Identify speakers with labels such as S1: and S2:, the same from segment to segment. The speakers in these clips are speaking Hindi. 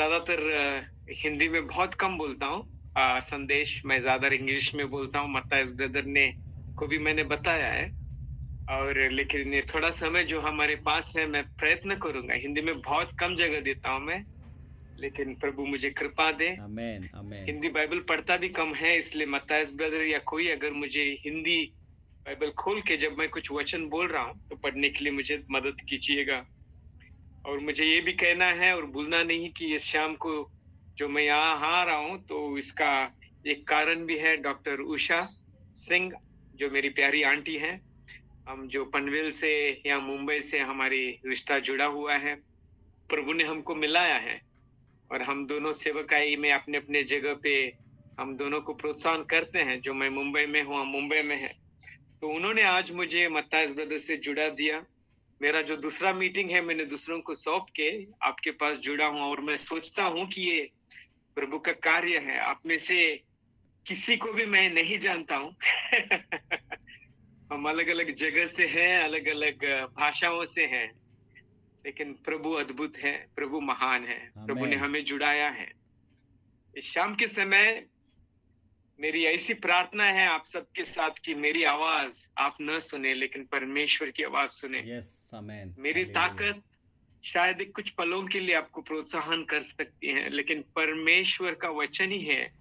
S1: ज्यादातर हिंदी में बहुत कम बोलता हूँ। संदेश मैं ज्यादा इंग्लिश में बोलता हूँ। मत्ताइस ब्रदर ने को भी मैंने बताया है। और लेकिन ये थोड़ा समय जो हमारे पास है, मैं प्रयत्न करूंगा। हिंदी में बहुत कम जगह देता हूँ मैं, लेकिन प्रभु मुझे कृपा दे।
S2: आमेन आमेन।
S1: हिंदी बाइबल पढ़ता भी कम है, इसलिए मत्ताइस ब्रदर या कोई अगर मुझे हिंदी बाइबल खोल के जब मैं कुछ वचन बोल रहा हूँ तो पढ़ने के लिए मुझे मदद कीजिएगा। और मुझे ये भी कहना है और भूलना नहीं कि इस शाम को जो मैं यहाँ आ रहा हूँ, तो इसका एक कारण भी है। डॉक्टर उषा सिंह, जो मेरी प्यारी आंटी हैं, हम जो पनवेल से या मुंबई से हमारी रिश्ता जुड़ा हुआ है, प्रभु ने हमको मिलाया है। और हम दोनों सेवकाई में अपने अपने जगह पे हम दोनों को प्रोत्साहन करते हैं। जो मैं मुंबई में हूँ, हम मुंबई में है, तो उन्होंने आज मुझे मत्ताइस ब्रदर से जुड़ा दिया। मेरा जो दूसरा मीटिंग है, मैंने दूसरों को सौंप के आपके पास जुड़ा हूँ। और मैं सोचता हूँ कि ये प्रभु का कार्य है। आप में से किसी को भी मैं नहीं जानता हूँ। हम अलग अलग जगह से हैं, अलग अलग भाषाओं से हैं, लेकिन प्रभु अद्भुत है, प्रभु महान है। प्रभु ने
S2: आमेन।
S1: हमें जुड़ाया है। इस शाम के समय मेरी ऐसी प्रार्थना है आप सबके साथ कि मेरी आवाज आप न सुने, लेकिन परमेश्वर की आवाज सुने।
S2: Yes amen.
S1: मेरी
S2: हालेलुया।
S1: ताकत शायद कुछ पलों के लिए आपको प्रोत्साहन कर सकती है, लेकिन परमेश्वर का वचन ही है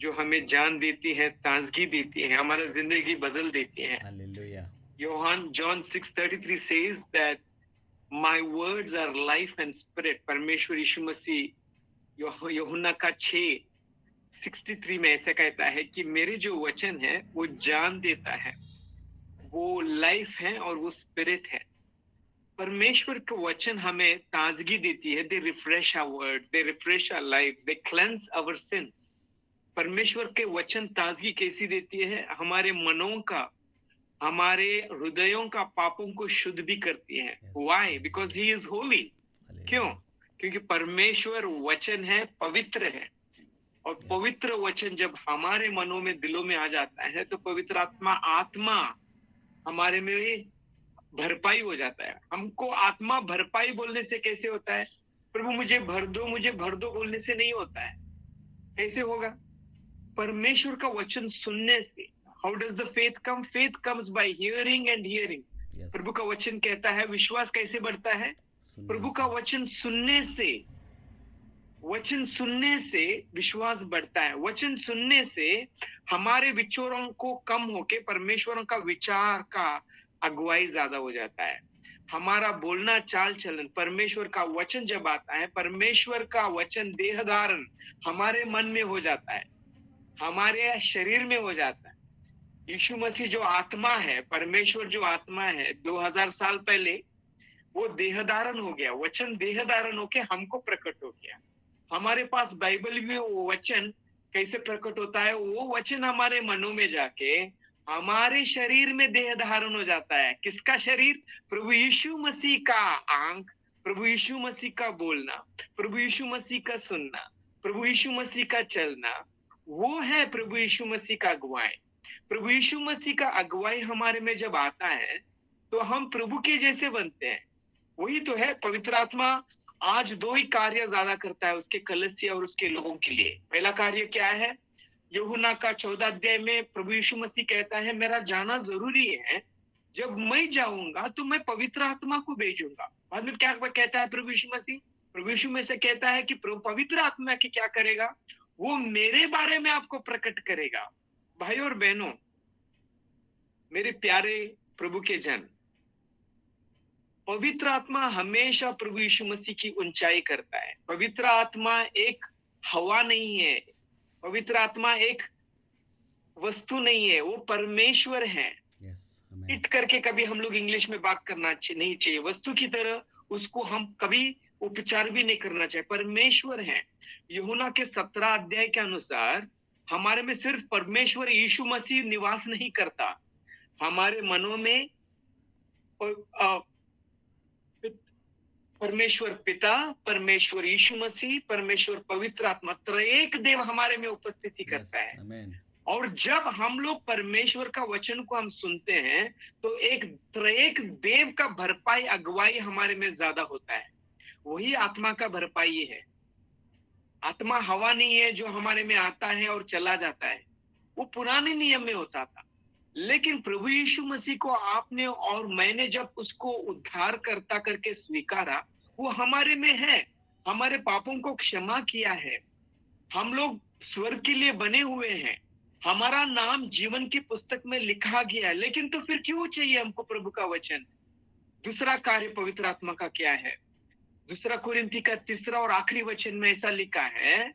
S1: जो हमें जान देती है, ताजगी देती है, हमारा जिंदगी बदल देती है।
S2: हालेलुया।
S1: योहान John 6:33 says that my words are life and spirit। परमेश्वर यीशु मसीह यूहन्ना का 6:63 में ऐसा कहता है कि मेरे जो वचन है वो जान देता है, वो लाइफ है और वो स्पिरिट है। परमेश्वर के वचन हमें ताजगी देती है। They refresh our word, they refresh our life, they cleanse our sin. परमेश्वर के वचन ताजगी कैसी देती है? हमारे मनों का, हमारे हृदयों का पापों को शुद्ध भी करती है।
S2: Yes
S1: why? Because
S2: hallelujah.
S1: He is Holi. क्यों?
S2: हालेलुया।
S1: क्योंकि परमेश्वर वचन है, पवित्र है। और
S2: यस
S1: पवित्र वचन जब हमारे मनों में, दिलों में आ जाता है, तो पवित्र आत्मा आत्मा हमारे में भरपाई हो जाता है। हमको आत्मा भरपाई बोलने से कैसे होता है? प्रभु मुझे भर दो, मुझे भर दो बोलने से नहीं होता है। कैसे होगा? परमेश्वर का वचन सुनने से। How does the faith come? Faith comes by hearing and hearing.
S2: Yes.
S1: प्रभु का वचन कहता है। विश्वास कैसे बढ़ता है?
S2: सुनने
S1: प्रभु
S2: से।
S1: का वचन सुनने से। वचन सुनने से विश्वास बढ़ता है। वचन सुनने से हमारे विचारों को कम होके परमेश्वरों का विचार का अगुवाई ज्यादा हो जाता है। हमारा बोलना, चाल चलन, परमेश्वर का वचन जब आता है, परमेश्वर का वचन देह धारण हमारे मन में हो जाता है, हमारे शरीर में हो जाता है। यीशु मसीह जो आत्मा है, परमेश्वर जो आत्मा है, 2000 साल पहले वो देह धारण हो गया। वचन देह धारण होके हमको प्रकट हो गया। हमारे पास बाइबल में वो वचन कैसे प्रकट होता है? वो वचन हमारे मनों में जाके हमारे शरीर में देह धारण हो जाता है। किसका शरीर? प्रभु यीशु मसीह का आंख, प्रभु यीशु मसीह का बोलना, प्रभु यीशु मसीह का सुनना, प्रभु यीशु मसीह का चलना, वो है प्रभु यीशु मसीह का अगुवाई। प्रभु यीशु मसीह का अगुवाई हमारे में जब आता है, तो हम प्रभु के जैसे बनते हैं। वही तो है पवित्र आत्मा। आज दो ही कार्य ज्यादा करता है उसके कलीसिया और उसके लोगों के लिए। पहला कार्य क्या है? यूहन्ना का 14 अध्याय में प्रभु यीशु मसीह कहता है, मेरा जाना जरूरी है। जब मैं जाऊंगा तो मैं पवित्र आत्मा को भेजूंगा। बाद में क्या कहता है प्रभु यीशु मसीह? प्रभु यीशु में से कहता है कि पवित्र आत्मा की क्या करेगा? वो मेरे बारे में आपको प्रकट करेगा। भाई और बहनों, मेरे प्यारे प्रभु के जन, पवित्र आत्मा हमेशा प्रभु यीशु मसीह की ऊंचाई करता है। पवित्र आत्मा एक हवा नहीं है, पवित्र आत्मा एक वस्तु नहीं है, वो परमेश्वर है।
S2: Yes amen.
S1: इट करके कभी हम लोग इंग्लिश में बात करना नहीं चाहिए। वस्तु की तरह उसको हम कभी उपचार भी नहीं करना चाहिए। परमेश्वर है। यूहन्ना के 17 अध्याय के अनुसार हमारे में सिर्फ परमेश्वर यीशु मसीह निवास नहीं करता, हमारे मनों में परमेश्वर पिता, परमेश्वर यीशु मसीह, परमेश्वर पवित्र आत्मा, त्रयेक देव हमारे में उपस्थिति
S2: यस
S1: करता है।
S2: आमेन।
S1: और जब हम लोग परमेश्वर का वचन को हम सुनते हैं, तो एक त्रयेक देव का भरपाई, अगुवाई हमारे में ज्यादा होता है। वही आत्मा का भरपाई है। आत्मा हवा नहीं है जो हमारे में आता है और चला जाता है, वो पुराने नियम में होता था। लेकिन प्रभु यीशु मसीह को आपने और मैंने जब उसको उद्धारकर्ता करके स्वीकारा, वो हमारे में है, हमारे पापों को क्षमा किया है, हम लोग स्वर्ग के लिए बने हुए हैं, हमारा नाम जीवन की पुस्तक में लिखा गया है। लेकिन तो फिर क्यों चाहिए हमको प्रभु का वचन? दूसरा कार्य पवित्र आत्मा का क्या है? दूसरा कुरिन्थी का 3 और आखिरी वचन में ऐसा लिखा है,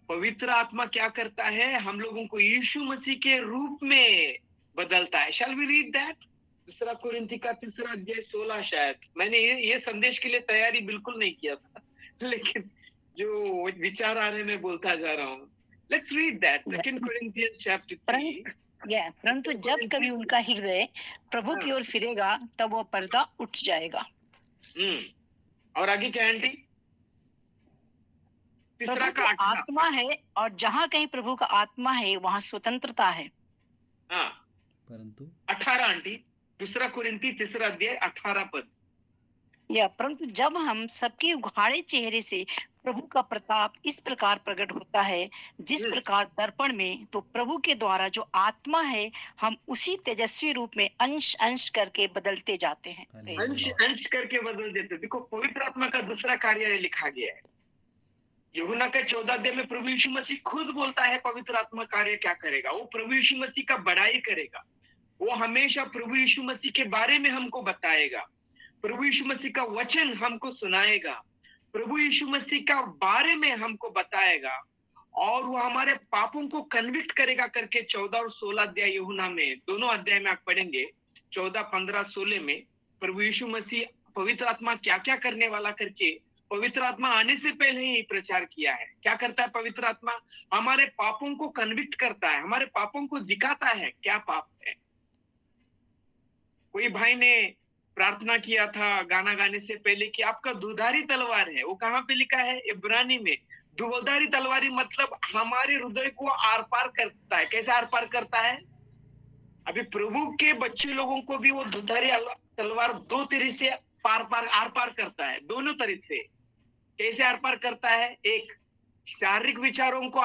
S1: पवित्र आत्मा क्या करता है? हम लोगों को यीशु मसीह के रूप में बदलता है। Shall we read that? दूसरा कुरिन्थी का 3 अध्याय 16 शायद। मैंने ये संदेश के लिए तैयारी बिल्कुल नहीं किया था, लेकिन जो विचार आ रहे मैं बोलता जा रहा हूँ। Let's read that, 2 Corinthians chapter 3।
S3: परंतु जब कभी उनका हृदय प्रभु की ओर फिरेगा, तब वो पर्दा उठ जाएगा।
S1: और आगे क्या आंटी?
S3: प्रभु तो आत्मा है, और जहाँ कहीं प्रभु का आत्मा है वहाँ स्वतंत्रता है।
S1: हाँ,
S2: परंतु
S1: 18 आंटी, 2 कुरिन्थी 3 अध्याय 18 पद।
S3: परंतु जब हम सबके उघाड़े चेहरे से प्रभु का प्रताप इस प्रकार प्रकट होता है, जिस प्रकार दर्पण में, तो प्रभु के द्वारा जो आत्मा है, हम उसी तेजस्वी रूप में अंश अंश करके बदलते जाते हैं।
S1: अंश अंश करके बदल देते। देखो, पवित्र आत्मा का दूसरा कार्य लिखा गया है यूहन्ना के 14 अध्याय में। प्रभु यीशु मसीह खुद बोलता है पवित्र आत्मा कार्य क्या करेगा। वो प्रभु यीशु मसीह का बड़ाई करेगा, वो हमेशा प्रभु यीशु मसीह के बारे में हमको बताएगा, प्रभु यीशु मसीह का वचन हमको सुनाएगा, प्रभु यीशु मसीह का बारे में हमको बताएगा, और वो हमारे पापों को कन्विक्ट करेगा करके 14 और 16 अध्याय यूहन्ना में, दोनों अध्याय में आप पढ़ेंगे 14, 15, 16 में प्रभु यीशु मसीह पवित्र आत्मा क्या क्या करने वाला करके पवित्र आत्मा आने से पहले ही प्रचार किया है। क्या करता है पवित्र आत्मा? हमारे पापों को कन्विक्ट करता है, हमारे पापों को दिखाता है क्या पाप है। कोई भाई ने प्रार्थना किया था गाना गाने से पहले कि आपका दुधारी तलवार है। वो कहाँ पे लिखा है? इब्रानी में। दुधारी तलवारी मतलब हमारे हृदय को आर पार करता है। कैसे आर पार करता है? अभी प्रभु के बच्चे लोगों को भी वो दुधारी तलवार दो तरीके से आर पार करता है, दोनों तरीके से। कैसे आर पार करता है? एक शारीरिक विचारों को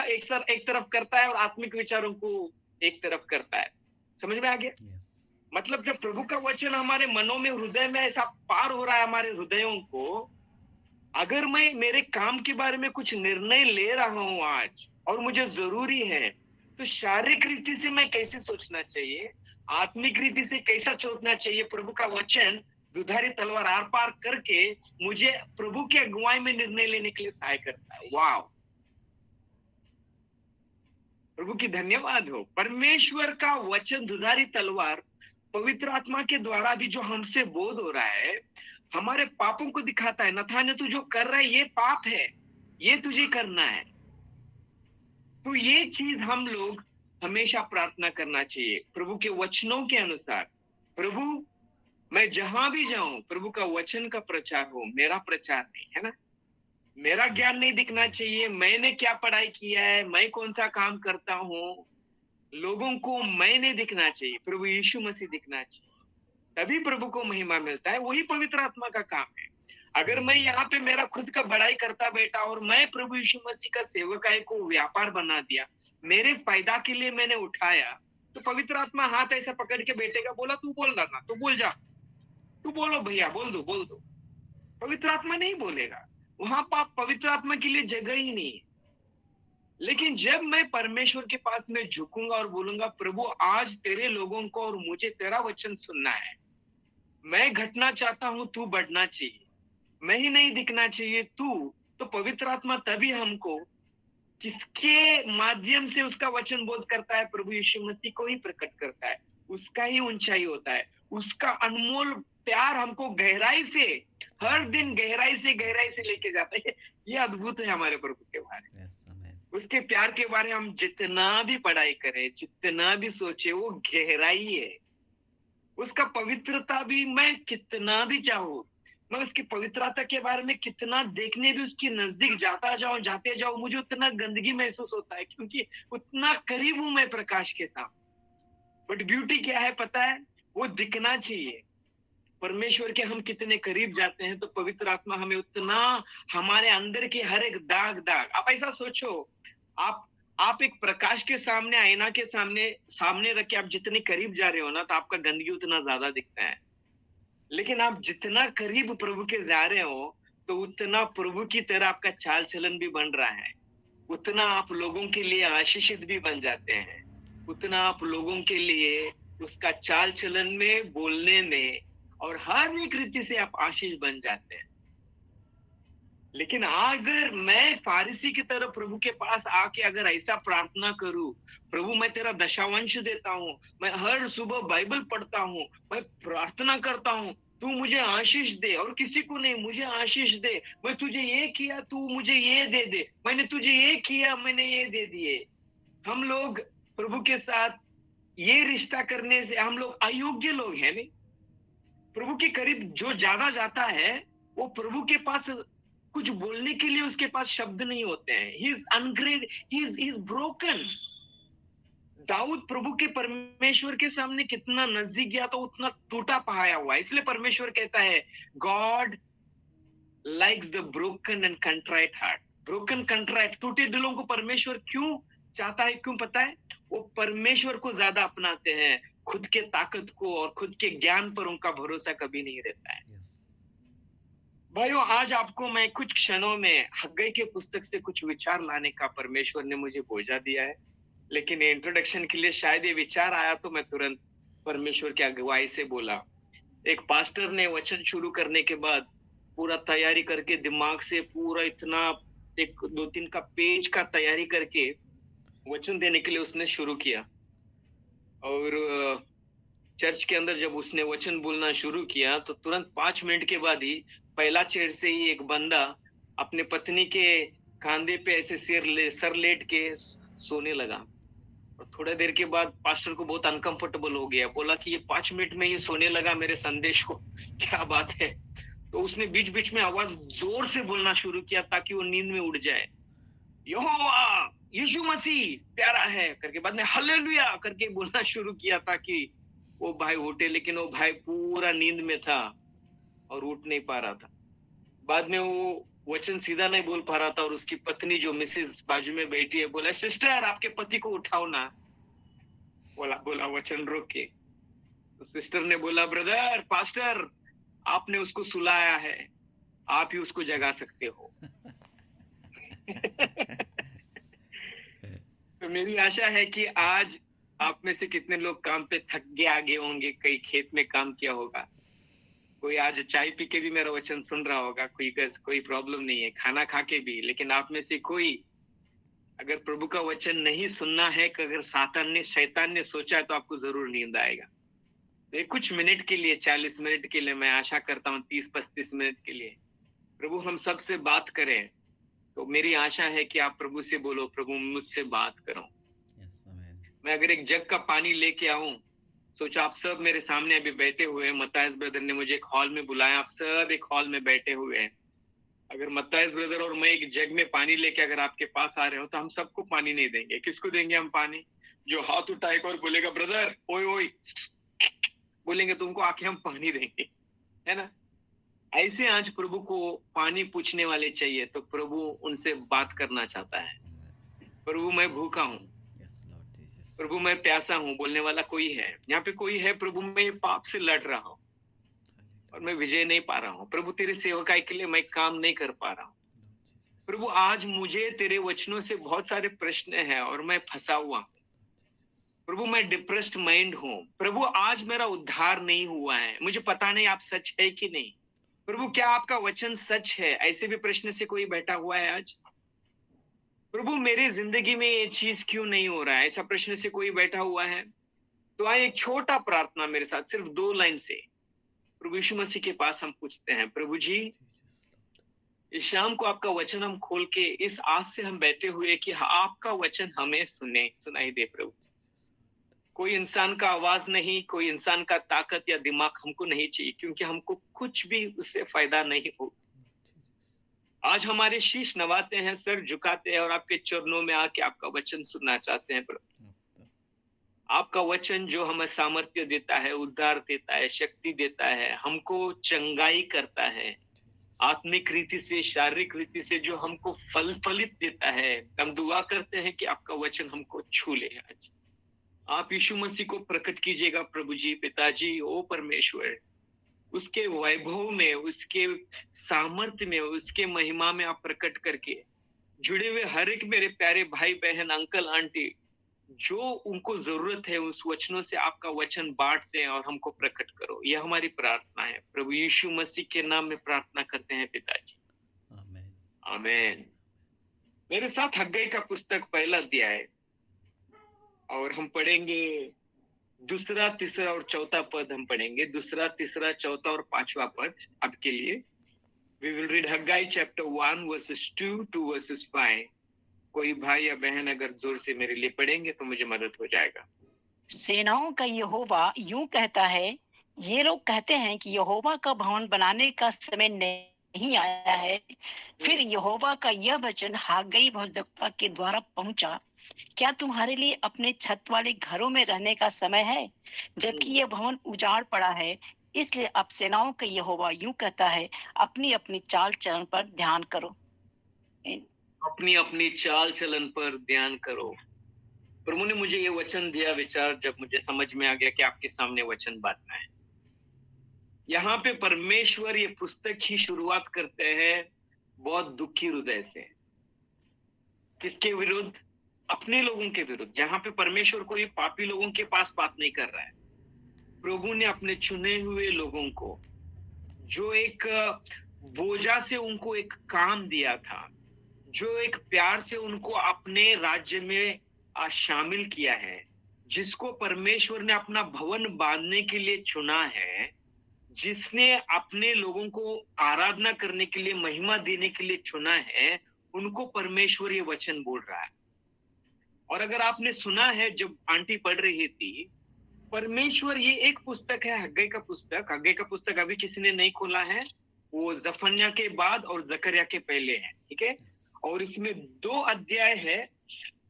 S1: एक तरफ करता है और आत्मिक विचारों को एक तरफ करता है। समझ में आ गया? मतलब जब प्रभु का वचन हमारे मनों में, हृदय में ऐसा पार हो रहा है हमारे हृदयों को, अगर मैं मेरे काम के बारे में कुछ निर्णय ले रहा हूं आज और मुझे जरूरी है, तो शारीरिक रीति से मैं कैसे सोचना चाहिए, आत्मिक रीति से कैसा सोचना चाहिए, प्रभु का वचन दुधारी तलवार आर पार करके मुझे प्रभु के अगुवाई में निर्णय लेने के लिए सहाय करता है। वाह, प्रभु की धन्यवाद हो। परमेश्वर का वचन दुधारी तलवार पवित्र आत्मा के द्वारा भी जो हमसे बोध हो रहा है, हमारे पापों को दिखाता है। नथाने तू जो कर रहा है ये पाप है, ये तुझे करना है। तो ये चीज हम लोग हमेशा प्रार्थना करना चाहिए प्रभु के वचनों के अनुसार। प्रभु, मैं जहां भी जाऊं प्रभु का वचन का प्रचार हो, मेरा प्रचार नहीं, है ना। मेरा ज्ञान नहीं दिखना चाहिए, मैंने क्या पढ़ाई किया है, मैं कौन सा काम करता हूँ, लोगों को मैं नहीं दिखना चाहिए, प्रभु यीशु मसीह दिखना चाहिए। तभी प्रभु को महिमा मिलता है। वही पवित्र आत्मा का काम है। अगर मैं यहाँ पे मेरा खुद का बड़ाई करता बैठा और मैं प्रभु यीशु मसीह का सेवकाई को व्यापार बना दिया, मेरे फायदा के लिए मैंने उठाया, तो पवित्र आत्मा हाथ ऐसा पकड़ के बैठेगा, बोला तू बोल रहा ना, तू बोल जा, तू बोलो भैया, बोल दो। पवित्र आत्मा नहीं बोलेगा, वहां पाप पवित्र आत्मा के लिए जगह ही नहीं है। लेकिन जब मैं परमेश्वर के पास में झुकूंगा और बोलूंगा, प्रभु आज तेरे लोगों को और मुझे तेरा वचन सुनना है, मैं घटना चाहता हूं, तू बढ़ना चाहिए, मैं ही नहीं दिखना चाहिए तू, तो पवित्र आत्मा तभी हमको किसके माध्यम से उसका वचन बोध करता है? प्रभु यीशु मसीह को ही प्रकट करता है। उसका ही ऊंचाई होता है, उसका अनमोल प्यार हमको गहराई से, हर दिन गहराई से लेके जाता है। ये अद्भुत है हमारे प्रभु के बारे में। उसके प्यार के बारे में हम जितना भी पढ़ाई करें, जितना भी सोचे, वो गहराई है। उसका पवित्रता भी मैं कितना भी चाहूँ, मैं उसकी पवित्रता के बारे में कितना देखने भी उसकी नजदीक जाते जाऊं, मुझे उतना गंदगी महसूस होता है, क्योंकि उतना करीब हूं मैं प्रकाश के साथ। बट ब्यूटी क्या है पता है? वो दिखना चाहिए। परमेश्वर के हम कितने करीब जाते हैं, तो पवित्र आत्मा हमें उतना हमारे अंदर के हर एक दाग दाग, आप ऐसा सोचो, आप एक प्रकाश के सामने, आईना के सामने सामने रख के आप जितने करीब जा रहे हो ना, तो आपका गंदगी उतना ज्यादा दिखता है। लेकिन आप जितना करीब प्रभु के जा रहे हो, तो उतना प्रभु की तरह आपका चाल चलन भी बन रहा है, उतना आप लोगों के लिए आशीषित भी बन जाते हैं, उतना आप लोगों के लिए उसका चाल चलन में, बोलने में और हर एक रीति से आप आशीष बन जाते हैं। लेकिन अगर मैं फारिसी की तरह प्रभु के पास आके अगर ऐसा प्रार्थना करूं, प्रभु मैं तेरा दशांश देता हूं, मैं हर सुबह बाइबल पढ़ता हूं, मैं प्रार्थना करता हूं, तू मुझे आशीष दे और किसी को नहीं, मुझे आशीष दे, मैं तुझे ये किया तू मुझे ये दे दे, मैंने तुझे ये किया मैंने ये दे दिए। हम लोग प्रभु के साथ ये रिश्ता करने से हम लोग अयोग्य लोग हैं। नहीं, प्रभु के करीब जो ज्यादा जाता है, वो प्रभु के पास कुछ बोलने के लिए उसके पास शब्द नहीं होते हैं। He is ungraded, he is broken. Daud प्रभु के परमेश्वर के सामने कितना नजदीक गया, तो उतना टूटा पहाया हुआ, इसलिए परमेश्वर कहता है God likes the broken and contrite heart. Broken contrite, टूटे दिलों को परमेश्वर क्यों चाहता है, क्यों पता है? वो परमेश्वर को ज्यादा अपनाते हैं, खुद के ताकत को और खुद के ज्ञान पर उनका भरोसा कभी नहीं रहता है। भाइयों, आज आपको मैं कुछ क्षणों में हग्गई के पुस्तक से कुछ विचार लाने का परमेश्वर ने मुझे बोझा दिया है। लेकिन इंट्रोडक्शन के लिए शायद ये विचार आया तो मैं तुरंत परमेश्वर की अगुवाई से बोला। एक पास्टर ने वचन शुरू करने के बाद पूरा तैयारी करके, दिमाग से पूरा इतना एक 2-3 का पेज का तैयारी करके वचन देने के लिए उसने शुरू किया। और चर्च के अंदर जब उसने वचन बोलना शुरू किया, तो तुरंत 5 मिनट के बाद ही पहला चेयर से ही एक बंदा अपने पत्नी के कंधे पे ऐसे सर लेट के सोने लगा। और थोड़ा देर के बाद पास्टर को बहुत अनकंफर्टेबल हो गया, बोला कि ये 5 मिनट में ये सोने लगा मेरे संदेश को, क्या बात है? तो उसने बीच बीच में आवाज जोर से बोलना शुरू किया ताकि वो नींद में उड़ जाए। यहोवा यीशु मसीह प्यारा है करके, बाद में हालेलुया करके बोलना शुरू किया ताकि वो भाई उठे। लेकिन वो भाई पूरा नींद में था और उठ नहीं पा रहा था। बाद में वो वचन सीधा नहीं बोल पा रहा था, और उसकी पत्नी जो मिसेस बाजू में बैठी है, बोला सिस्टर आपके पति को उठाओ ना। बोला वचन रोक के। तो सिस्टर ने बोला ब्रदर पास्टर आपने उसको सुलाया है, आप ही उसको जगा सकते हो। तो मेरी आशा है कि आज आप में से कितने लोग काम पे थक के आगे होंगे, कई खेत में काम किया होगा, कोई आज चाय पी के भी मेरा वचन सुन रहा होगा, कोई प्रॉब्लम नहीं है, खाना खा के भी। लेकिन आप में से कोई अगर प्रभु का वचन नहीं सुनना है, कि अगर शैतान ने सोचा है, तो आपको जरूर नींद आएगा। तो कुछ मिनट के लिए, 40 मिनट के लिए, मैं आशा करता हूँ 30-35 मिनट के लिए प्रभु हम सबसे बात करें। तो मेरी आशा है कि आप प्रभु से बोलो, प्रभु मुझसे बात करो। मैं अगर एक जग का पानी लेके आऊं, सोचो आप सब मेरे सामने अभी बैठे हुए हैं। मत्ताइस ब्रदर ने मुझे एक हॉल में बुलाया, आप सब एक हॉल में बैठे हुए हैं। अगर मत्ताइस ब्रदर और मैं एक जग में पानी लेके अगर आपके पास आ रहे हो, तो हम सबको पानी नहीं देंगे। किसको देंगे हम पानी? जो हाथ उठाएगा और बोलेगा ब्रदर ओए ओए बोलेंगे, तुमको आके हम पानी देंगे, है ना? ऐसे आज प्रभु को पानी पूछने वाले चाहिए, तो प्रभु उनसे बात करना चाहता है। प्रभु मैं भूखा हूँ, प्रभु मैं प्यासा हूँ, बोलने वाला कोई है? यहाँ पे कोई है? प्रभु मैं पाप से लड़ रहा हूँ और मैं विजय नहीं पा रहा हूँ। प्रभु तेरे सेवकाई के लिए मैं काम नहीं कर पा रहा हूँ। प्रभु आज मुझे तेरे वचनों से बहुत सारे प्रश्न हैं और मैं फंसा हुआ हूँ। प्रभु मैं डिप्रेस्ड माइंड हूँ। प्रभु आज मेरा उद्धार नहीं हुआ है, मुझे पता नहीं आप सच है कि नहीं। प्रभु क्या आपका वचन सच है? ऐसे भी प्रश्न से कोई बैठा हुआ है आज? प्रभु मेरी जिंदगी में ये चीज क्यों नहीं हो रहा है, ऐसा प्रश्न से कोई बैठा हुआ है? तो आए एक छोटा प्रार्थना मेरे साथ, सिर्फ 2 लाइन से प्रभु यीशु मसीह के पास हम पूछते हैं, प्रभु जी इस शाम को आपका वचन हम खोल के इस आस से हम बैठे हुए कि आपका वचन हमें सुनाई दे। प्रभु कोई इंसान का आवाज नहीं, कोई इंसान का ताकत या दिमाग हमको नहीं चाहिए, क्योंकि हमको कुछ भी उससे फायदा नहीं हो। आज हमारे शीश नवाते हैं, सर झुकाते हैं और आपके चरणों में आके आपका वचन सुनना चाहते हैं। प्रभु आपका वचन जो हमें सामर्थ्य देता है, उद्धार देता है, शक्ति देता है, हमको चंगाई करता है, आत्मिक रीति से, शारीरिक रीति से जो हमको फलित देता है। हम दुआ करते हैं कि आपका वचन हमको छू ले आज। आप यीशु मसीह को प्रकट कीजिएगा प्रभु जी, पिताजी, ओ परमेश्वर, उसके वैभव में, उसके सामर्थ्य में, उसके महिमा में आप प्रकट करके जुड़े हुए हर एक मेरे प्यारे भाई बहन, अंकल आंटी, जो उनको जरूरत है उस वचनों से आपका वचन बांट दें और हमको प्रकट करो। यह हमारी प्रार्थना है प्रभु यीशु मसीह के नाम में प्रार्थना करते हैं पिताजी,
S2: आमेन।
S1: आमेन। मेरे साथ हग्गई का पुस्तक पहला अध्याय, और हम पढ़ेंगे दूसरा, तीसरा और चौथा पद हम पढ़ेंगे। दूसरा, तीसरा, चौथा और पांचवा पद आपके लिए। We will read Haggai chapter 1 verses 2 to verses 5. कोई भाई या बहन अगर जोर से मेरे लिए पढ़ेंगे तो मुझे मदद हो जाएगा।
S3: सेनाओं का यहोवा यूं कहता है, ये लोग कहते हैं कि यहोवा का भवन बनाने का समय नहीं आया है। फिर यहोवा का यह वचन हाग्गई भविष्यद्वक्ता के द्वारा पहुंचा, क्या तुम्हारे लिए अपने छत वाले घरों में रहने का समय है, जबकि यह भवन उजाड़ पड़ा है। इसलिए अब सेनाओं का यहोवा यूं कहता है, अपनी अपनी चाल चलन पर ध्यान करो।
S1: अपनी अपनी चाल चलन पर ध्यान करो। प्रभु ने मुझे ये वचन दिया विचार, जब मुझे समझ में आ गया कि आपके सामने वचन बांटना है। यहाँ पे परमेश्वर ये पुस्तक ही शुरुआत करते हैं बहुत दुखी हृदय से। किसके विरुद्ध? अपने लोगों के विरुद्ध। जहां पे परमेश्वर कोई पापी लोगों के पास बात नहीं कर रहा है, प्रभु ने अपने चुने हुए लोगों को, जो एक बोझा से उनको एक काम दिया था, जो एक प्यार से उनको अपने राज्य में शामिल किया है, जिसको परमेश्वर ने अपना भवन बांधने के लिए चुना है, जिसने अपने लोगों को आराधना करने के लिए, महिमा देने के लिए चुना है, उनको परमेश्वर ये वचन बोल रहा है। और अगर आपने सुना है जब आंटी पढ़ रही थी, परमेश्वर, ये एक पुस्तक है हग्गई का पुस्तक। हग्गई का पुस्तक अभी किसी ने नहीं खोला है, वो जफन्याह के बाद और जकरिया के पहले है, ठीक है। और इसमें 2 अध्याय है,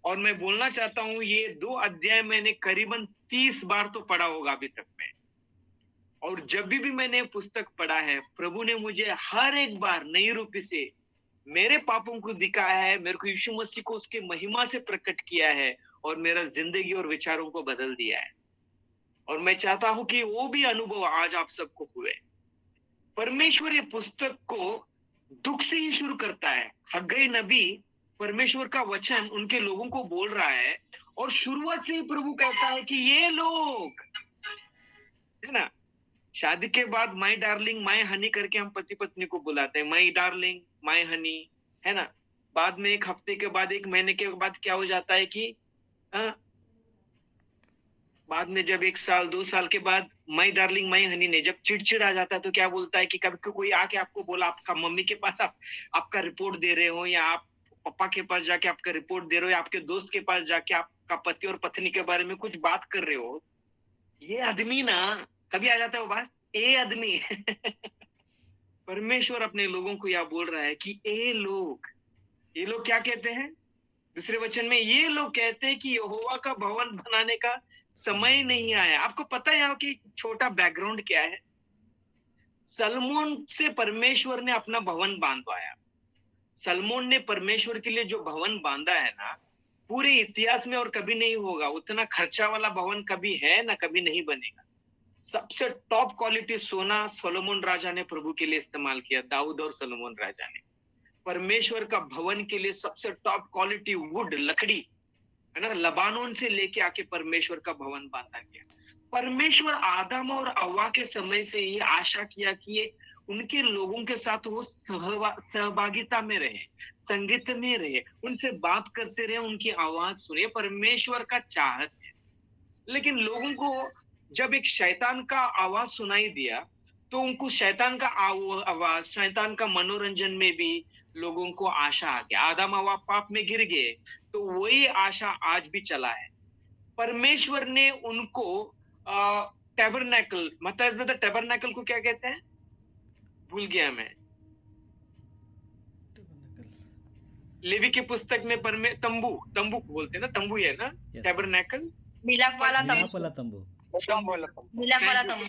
S1: और मैं बोलना चाहता हूँ ये 2 अध्याय मैंने करीबन 30 बार तो पढ़ा होगा अभी तक में। और जब भी मैंने पुस्तक पढ़ा है, प्रभु ने मुझे हर एक बार नई रूप से मेरे पापों को दिखाया है, मेरे को यीशु मसीह को उसके महिमा से प्रकट किया है, और मेरा जिंदगी और विचारों को बदल दिया है। और मैं चाहता हूं कि वो भी अनुभव आज आप सबको हुए। परमेश्वर ये पुस्तक को दुख से ही शुरू करता है। हग्गई नबी परमेश्वर का वचन उनके लोगों को बोल रहा है, और शुरुआत से ही प्रभु कहता है कि ये लोग, है ना, शादी के बाद माय डार्लिंग, माय हनी करके हम पति पत्नी को बुलाते हैं, माय डार्लिंग, माय हनी, है ना। बाद में 1 हफ्ते के बाद, 1 महीने के बाद क्या हो जाता है कि बाद में जब 1 साल 2 साल के बाद माय डार्लिंग माय हनी ने जब चिड़चिड़ आ जाता है, तो क्या बोलता है कि कभी कोई आके आपको बोला, आपका मम्मी के पास आपका रिपोर्ट दे रहे हो, या आप पापा के पास जाके आपका रिपोर्ट दे रहे हो, या आपके दोस्त के पास जाके आपका पति और पत्नी के बारे में कुछ बात कर रहे हो, ये आदमी ना, कभी आ जाता है वो बात, ए आदमी परमेश्वर अपने लोगों को यह बोल रहा है कि ये लोग क्या कहते हैं दूसरे वचन में? ये लोग कहते हैं कि यहोवा का भवन बनाने का समय नहीं आया। आपको पता है कि छोटा बैकग्राउंड क्या है? सलमोन से परमेश्वर ने अपना भवन बांधवाया। सलमोन ने परमेश्वर के लिए जो भवन बांधा है ना, पूरे इतिहास में और कभी नहीं होगा। उतना खर्चा वाला भवन कभी है ना, कभी नहीं बनेगा। सबसे टॉप क्वालिटी सोना सोलोमन राजा ने प्रभु के लिए इस्तेमाल किया, दाऊद और सोलोमन राजा ने। परमेश्वर का भवन के लिए सबसे टॉप क्वालिटी वुड, लकड़ी, है ना, लबानोन से लेके आके परमेश्वर का भवन बांधा गया। परमेश्वर आदम और हव्वा के समय से ये आशा किया कि ये उनके लोगों के साथ वो सहभागिता में रहे, संगीत में रहे, उनसे बात करते रहे, उनकी आवाज सुने। परमेश्वर का चाहत है। लेकिन लोगों को जब एक शैतान का आवाज सुनाई दिया, तो उनको शैतान का आवाज, शैतान का मनोरंजन में भी लोगों को आशा आ गया। आदम हव्वा पाप में गिर गए, तो वही आशा आज भी चला है। परमेश्वर ने उनको टैबरनेकल, मत्ती में टैबरनेकल को क्या कहते हैं, भूल गया मैं। लेवी की पुस्तक में तंबू बोलते हैं ना, तंबू है ना, टैबरनेकल।
S4: मिलाप वाला तंबू,
S2: मिलाप वाला तंबू।
S4: मिलाप वाला तंबू।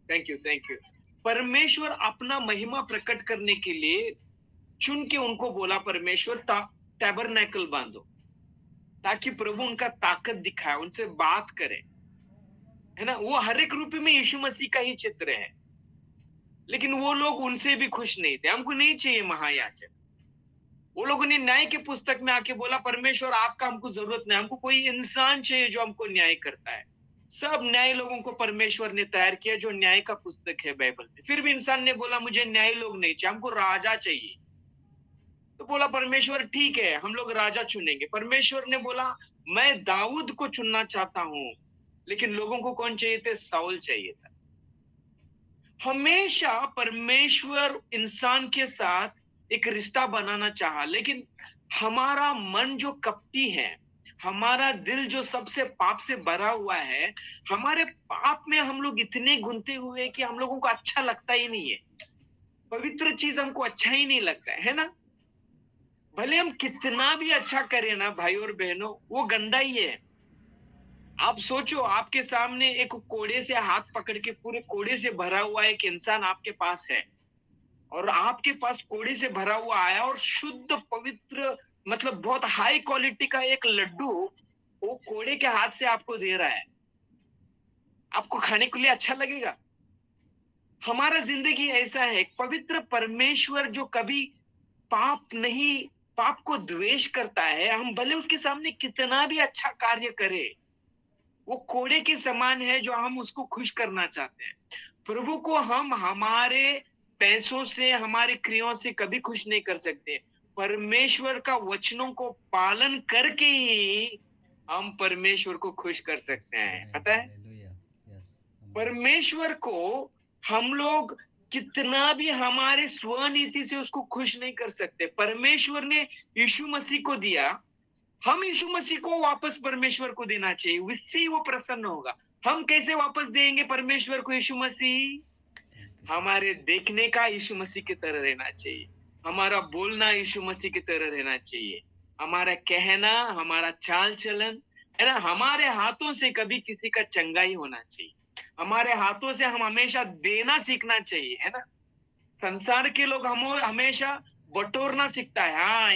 S1: Thank you. परमेश्वर अपना महिमा प्रकट करने के लिए चुन के उनको बोला, परमेश्वर टैबरनेकल बांधो, ताकि प्रभु उनका ताकत दिखाए, उनसे बात करे, है ना। वो हर एक रूप में यीशु मसीह का ही चित्र है, लेकिन वो लोग उनसे भी खुश नहीं थे। हमको नहीं चाहिए महायाजक। वो लोगों ने न्याय के पुस्तक में आके बोला, परमेश्वर आपका हमको जरूरत नहीं, हमको कोई इंसान चाहिए जो हमको न्याय करता है। सब न्याय लोगों को परमेश्वर ने तैयार किया, जो न्याय का पुस्तक है बाइबल में। फिर भी इंसान ने बोला, मुझे न्याय लोग नहीं चाहिए, हमको राजा चाहिए। तो बोला परमेश्वर, ठीक है, हम लोग राजा चुनेंगे। परमेश्वर ने बोला, मैं दाऊद को चुनना चाहता हूं, लेकिन लोगों को कौन चाहिए थे? साउल चाहिए था। हमेशा परमेश्वर इंसान के साथ एक रिश्ता बनाना चाहा, लेकिन हमारा मन जो कपटी है, हमारा दिल जो सबसे पाप से भरा हुआ है, हमारे पाप में हम लोग इतने गुंथे हुए कि हम लोगों को अच्छा लगता ही नहीं है। पवित्र चीज हमको अच्छा ही नहीं लगता है ना। भले हम कितना भी अच्छा करें ना भाई और बहनों, वो गंदा ही है। आप सोचो, आपके सामने एक कोड़े से हाथ पकड़ के, पूरे कोड़े से भरा हुआ एक इंसान आपके पास है, और आपके पास कोड़े से भरा हुआ आया और शुद्ध पवित्र, मतलब बहुत हाई क्वालिटी का एक लड्डू वो कोड़े के हाथ से आपको दे रहा है। आपको खाने के लिए अच्छा लगेगा? हमारा जिंदगी ऐसा है। पवित्र परमेश्वर जो कभी पाप को द्वेष करता है, हम भले उसके सामने कितना भी अच्छा कार्य करें, वो कोड़े के समान है जो हम उसको खुश करना चाहते हैं। प्रभु को हम हमारे पैसों से, हमारे क्रियाओं से कभी खुश नहीं कर सकते। परमेश्वर का वचनों को पालन करके ही हम परमेश्वर को खुश कर सकते हैं। पता है, परमेश्वर को हम लोग कितना भी हमारे स्वनीति से उसको खुश नहीं कर सकते। परमेश्वर ने यीशु मसीह को दिया, हम यीशु मसीह को वापस परमेश्वर को देना चाहिए, उससे वो प्रसन्न होगा। हम कैसे वापस देंगे परमेश्वर को यीशु मसीह? हमारे देखने का यीशु मसीह की तरह रहना चाहिए, हमारा बोलना यीशु मसीह की तरह रहना चाहिए, हमारा कहना, हमारा चाल चलन, है ना। हमारे हाथों से कभी किसी का चंगाई होना चाहिए, हमारे हाथों से हम हमेशा देना सीखना चाहिए, है ना। संसार के लोग हम हमेशा बटोरना सीखता है। हाँ,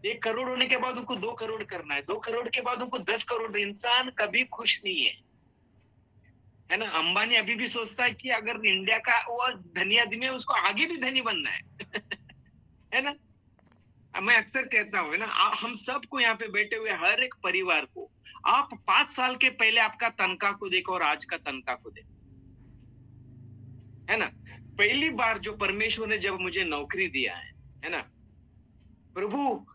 S1: एक करोड़ होने के बाद उनको 2 करोड़ करना है, 2 करोड़ के बाद उनको 10 करोड़। इंसान कभी खुश नहीं है ना। अंबानी अभी भी सोचता है कि अगर इंडिया का वो धनी आदमी है, उसको आगे भी धनी बनना है है ना। मैं अक्सर कहता हूँ ना, हम सबको यहाँ पे बैठे हुए हर एक परिवार को, आप 5 साल के पहले आपका तनख्वाह को देखो और आज का तनख्वाह को देखो, है ना। पहली बार जो परमेश्वर ने जब मुझे नौकरी दिया है ना, प्रभु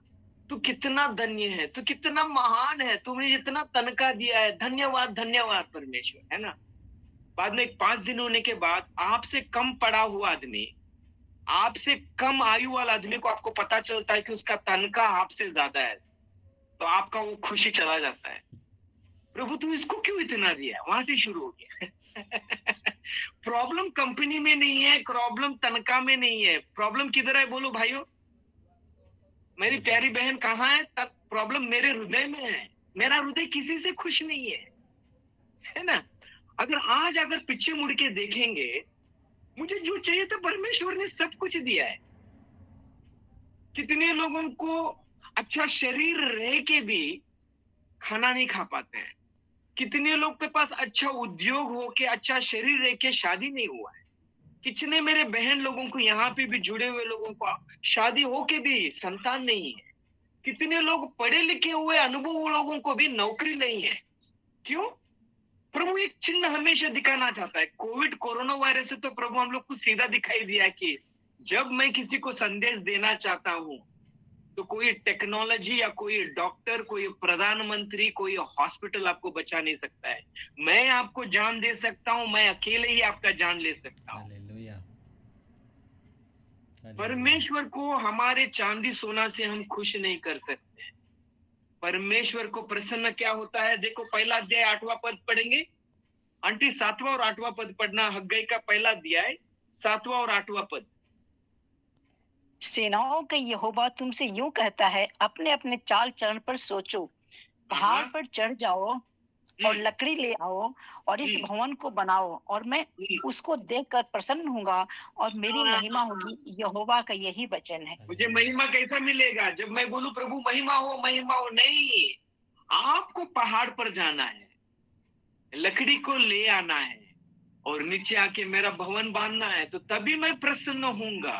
S1: तू कितना धन्य है, तू कितना महान है, तूने इतना तनख्वाह दिया है, धन्यवाद धन्यवाद परमेश्वर, है ना। बाद में 5 दिन होने के बाद आपसे कम पढ़ा हुआ आदमी, आपसे कम आयु वाला आदमी को आपको पता चलता है कि उसका तनख्वाह आपसे ज्यादा है, तो आपका वो खुशी चला जाता है। प्रभु तू इसको क्यों इतना दिया? वहां से शुरू हो गया प्रॉब्लम कंपनी में नहीं है, प्रॉब्लम तनख्वाह में नहीं है, प्रॉब्लम किधर है बोलो भाइयों? मेरी प्यारी बहन कहाँ है? प्रॉब्लम मेरे हृदय में है। मेरा हृदय किसी से खुश नहीं है ना। अगर पीछे मुड़ के देखेंगे, मुझे जो चाहिए था परमेश्वर ने सब कुछ दिया है। कितने लोगों को अच्छा शरीर रह के भी खाना नहीं खा पाते हैं, कितने लोग के पास अच्छा उद्योग हो के, अच्छा शरीर रह के शादी नहीं हुआ है। कितने मेरे बहन लोगों को, यहाँ पे भी जुड़े हुए लोगों को शादी हो के भी संतान नहीं है। कितने लोग पढ़े लिखे हुए अनुभव लोगों को भी नौकरी नहीं है। क्यों? प्रभु एक चिन्ह हमेशा दिखाना चाहता है। कोरोना वायरस से तो प्रभु हम लोग को सीधा दिखाई दिया कि जब मैं किसी को संदेश देना चाहता हूं, तो कोई टेक्नोलॉजी या कोई डॉक्टर, कोई प्रधानमंत्री, कोई हॉस्पिटल आपको बचा नहीं सकता है। मैं आपको जान दे सकता हूं, मैं अकेले ही आपका जान ले सकता हूं। परमेश्वर को हमारे चांदी सोना से हम खुश नहीं कर सकते। परमेश्वर को प्रसन्न क्या होता है? देखो, पहला अध्याय 8वां पद पढ़ेंगे। आंटी 7वां और 8वां पद पढ़ना। हग्गाई का पहला अध्याय 7वां और 8वां पद।
S3: सेनाओं का यहोवा तुमसे यूं कहता है, अपने अपने चाल चलन पर सोचो, पहाड़ पर चढ़ जाओ और लकड़ी ले आओ और इस भवन को बनाओ और मैं उसको देखकर प्रसन्न होऊंगा और मेरी महिमा होगी। यहोवा का यही वचन है।
S1: मुझे महिमा कैसा मिलेगा? जब मैं बोलूं प्रभु महिमा हो, महिमा हो। नहीं, आपको पहाड़ पर जाना है, लकड़ी को ले आना है और नीचे आके मेरा भवन बांधना है, तो तभी मैं प्रसन्न होऊंगा,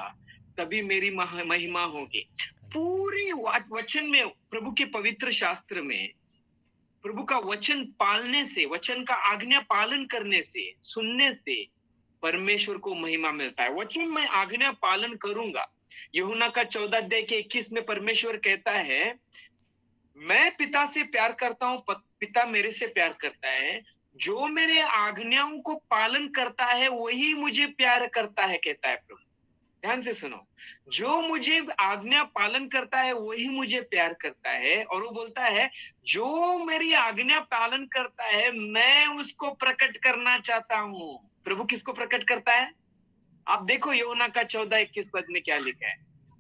S1: तभी मेरी महिमा होगी। पूरी वचन में, प्रभु के पवित्र शास्त्र में, प्रभु का वचन पालने से, वचन का आज्ञा पालन करने से, सुनने से परमेश्वर को महिमा मिलता है। वचन में आज्ञा पालन करूंगा। यूहन्ना का 14 अध्याय के 21 में परमेश्वर कहता है, मैं पिता से प्यार करता हूं, पिता मेरे से प्यार करता है, जो मेरे आज्ञाओं को पालन करता है वही मुझे प्यार करता है, कहता है प्रभु। ध्यान से सुनो, जो मुझे आज्ञा पालन करता है वही मुझे प्यार करता है। और वो बोलता है, जो मेरी आज्ञा पालन करता है मैं उसको प्रकट करना चाहता हूं। प्रभु किसको प्रकट करता है? आप देखो यूहन्ना का 14:21 पद में क्या लिखा है।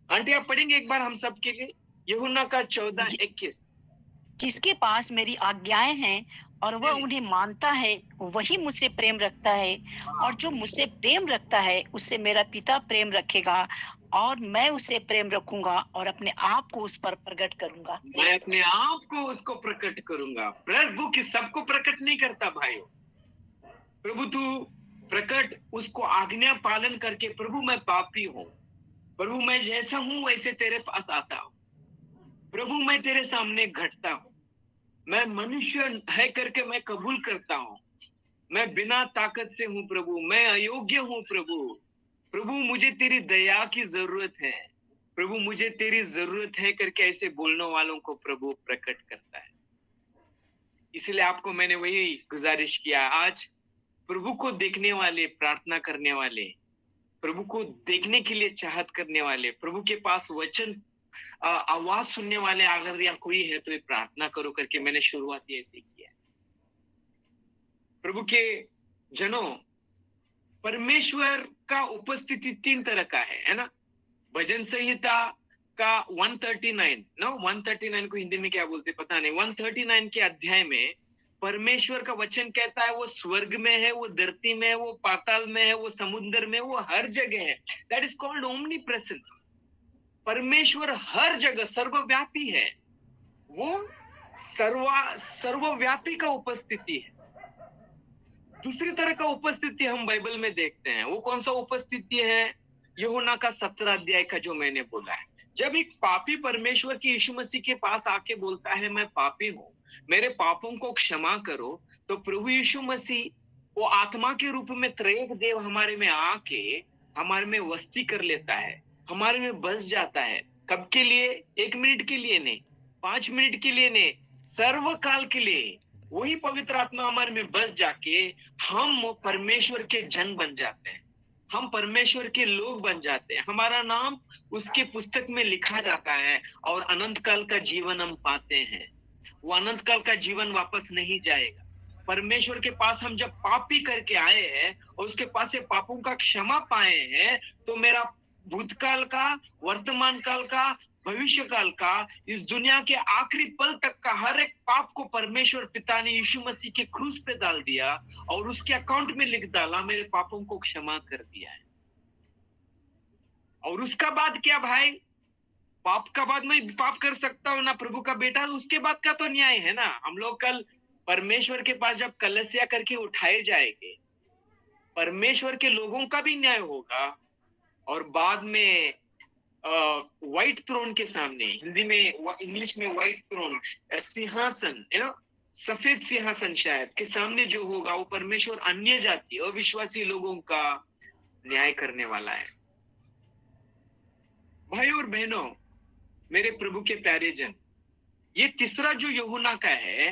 S1: आंटी आप पढ़ेंगे एक बार हम सब के लिए? यूहन्ना का 14:21।
S3: जिसके पास मेरी आज्ञाएं हैं और वह उन्हें मानता है वही मुझसे प्रेम रखता है, और जो मुझसे प्रेम रखता है उससे मेरा पिता प्रेम रखेगा और मैं उसे प्रेम रखूंगा और अपने आप को उस पर प्रकट करूंगा।
S1: मैं अपने आप को उसको प्रकट करूंगा। प्रभु कि सबको प्रकट नहीं करता भाइयों। प्रभु तू प्रकट उसको आज्ञा पालन करके, प्रभु मैं पापी हूँ, प्रभु मैं जैसा हूँ वैसे तेरे पास आता हूँ, प्रभु मैं तेरे सामने घटता हूँ, मैं मनुष्य है करके मैं कबूल करता हूँ, मैं बिना ताकत से हूँ प्रभु, मैं अयोग्य हूँ प्रभु, प्रभु मुझे तेरी दया की जरूरत है, प्रभु मुझे तेरी जरूरत है करके ऐसे बोलने वालों को प्रभु प्रकट करता है। इसलिए आपको मैंने वही गुजारिश किया, आज प्रभु को देखने वाले, प्रार्थना करने वाले, प्रभु को देखने के लिए चाहत करने वाले, प्रभु के पास वचन आवाज सुनने वाले अगर या कोई है तो ये प्रार्थना करो करके मैंने शुरुआत ये किया। प्रभु के जनों, परमेश्वर का उपस्थिति 3 तरह का है ना? भजन संहिता का 139 को हिंदी में क्या बोलते पता नहीं, 139 के अध्याय में परमेश्वर का वचन कहता है वो स्वर्ग में है, वो धरती में है, वो पाताल में है, वो समुद्र में, वो हर जगह है। That is called omni presence. परमेश्वर हर जगह सर्वव्यापी है, वो सर्वव्यापी का उपस्थिति है। दूसरी तरह का उपस्थिति हम बाइबल में देखते हैं, वो कौन सा उपस्थिति है? यूहन्ना का 17 अध्याय का जो मैंने बोला है, जब एक पापी परमेश्वर की यीशु मसीह के पास आके बोलता है मैं पापी हूँ, मेरे पापों को क्षमा करो, तो प्रभु यीशु मसीह वो आत्मा के रूप में त्रैक देव हमारे में आके हमारे में वस्ती कर लेता है, हमारे में बस जाता है। कब के लिए? 1 मिनट के लिए नहीं, 5 मिनट के लिए नहीं, सर्वकाल के लिए। वही पवित्र आत्मा हमारे में बस जाके हम परमेश्वर के जन बन जाते हैं, हम परमेश्वर के लोग बन जाते हैं, हमारा नाम उसके पुस्तक में लिखा जाता है और अनंत काल का जीवन हम पाते हैं। वो अनंत काल का जीवन वापस नहीं जाएगा। परमेश्वर के पास हम जब पापी करके आए हैं और उसके पास से पापों का क्षमा पाए हैं, तो मेरा भूतकाल का, वर्तमान काल का, भविष्य काल का, इस दुनिया के आखिरी पल तक का हर एक पाप को परमेश्वर पिता ने यीशु मसीह के क्रूस पे डाल दिया और उसके अकाउंट में लिख डाला, मेरे पापों को क्षमा कर दिया है। और उसका बाद क्या भाई? पाप का बाद मैं पाप कर सकता हूं ना प्रभु का बेटा, उसके बाद का तो न्याय है ना। हम लोग कल परमेश्वर के पास जब कलसिया करके उठाए जाएंगे, परमेश्वर के लोगों का भी न्याय होगा और बाद में व्हाइट थ्रोन के सामने, हिंदी में, इंग्लिश में व्हाइट थ्रोन, सिंहासन, सफेद सिंहासन शायद के सामने जो होगा वो परमेश्वर अन्य जाति अविश्वासी लोगों का न्याय करने वाला है। भाई और बहनों, मेरे प्रभु के प्यारे जन, ये तीसरा जो यूहन्ना का है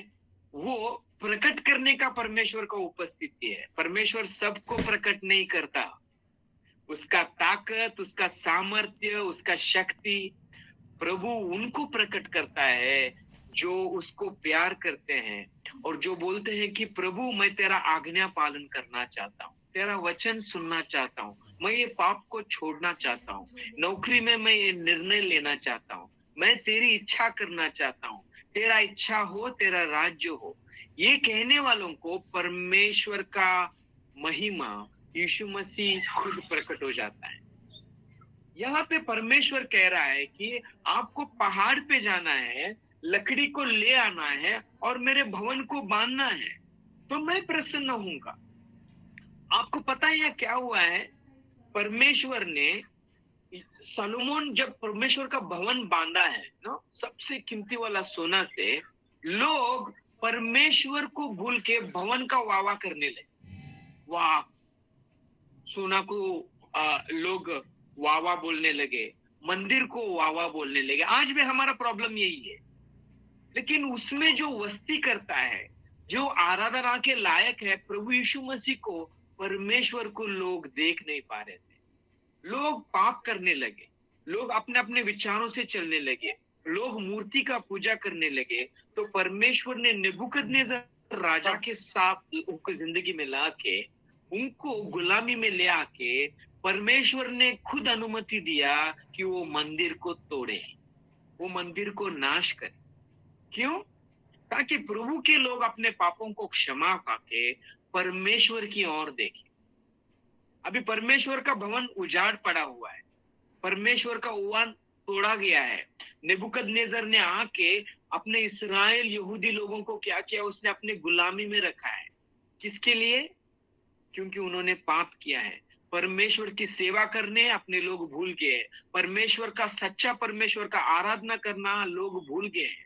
S1: वो प्रकट करने का परमेश्वर का उपस्थिति है। परमेश्वर सबको प्रकट नहीं करता, उसका ताकत, उसका सामर्थ्य, उसका शक्ति प्रभु उनको प्रकट करता है जो उसको प्यार करते हैं और जो बोलते हैं कि प्रभु मैं तेरा आज्ञा पालन करना चाहता हूँ, तेरा वचन सुनना चाहता हूँ, मैं ये पाप को छोड़ना चाहता हूँ, नौकरी में मैं ये निर्णय लेना चाहता हूँ, मैं तेरी इच्छा करना चाहता हूँ, तेरा इच्छा हो, तेरा राज्य हो। ये कहने वालों को परमेश्वर का महिमा यीशु मसीह खुद प्रकट हो जाता है। यहाँ पे परमेश्वर कह रहा है कि आपको पहाड़ पे जाना है, लकड़ी को ले आना है और मेरे भवन को बांधना है, तो मैं प्रसन्न होऊंगा। आपको पता है क्या हुआ है? परमेश्वर ने, सलोमन जब परमेश्वर का भवन बांधा है ना, सबसे कीमती वाला सोना से, लोग परमेश्वर को भूल के भवन का वावा करने लगे। वाह, सोना को लोग वावा बोलने लगे, मंदिर को वावा बोलने लगे। आज भी हमारा प्रॉब्लम यही है। लेकिन उसमें जो वस्ती करता है, जो आराधना के लायक है, प्रभु यीशु मसीह को, परमेश्वर को लोग देख नहीं पा रहे थे। लोग पाप करने लगे, लोग अपने अपने विचारों से चलने लगे, लोग मूर्ति का पूजा करने लगे। तो परमेश्वर ने नेबुकदनेस्सर राजा के साथ उनको जिंदगी में ला के, उनको गुलामी में ले आके, परमेश्वर ने खुद अनुमति दिया कि वो मंदिर को तोड़े, वो मंदिर को नाश करे। क्यों? ताकि प्रभु के लोग अपने पापों को क्षमा पाके परमेश्वर की ओर देखें। अभी परमेश्वर का भवन उजाड़ पड़ा हुआ है, परमेश्वर का उवान तोड़ा गया है। नेबुकदनेस्सर ने आके अपने इस्राएल यहूदी लोगों को क्या किया? उसने अपने गुलामी में रखा है। किसके लिए? क्योंकि उन्होंने पाप किया है। परमेश्वर की सेवा करने अपने लोग भूल गए। परमेश्वर का, सच्चा परमेश्वर का आराधना करना लोग भूल गए हैं।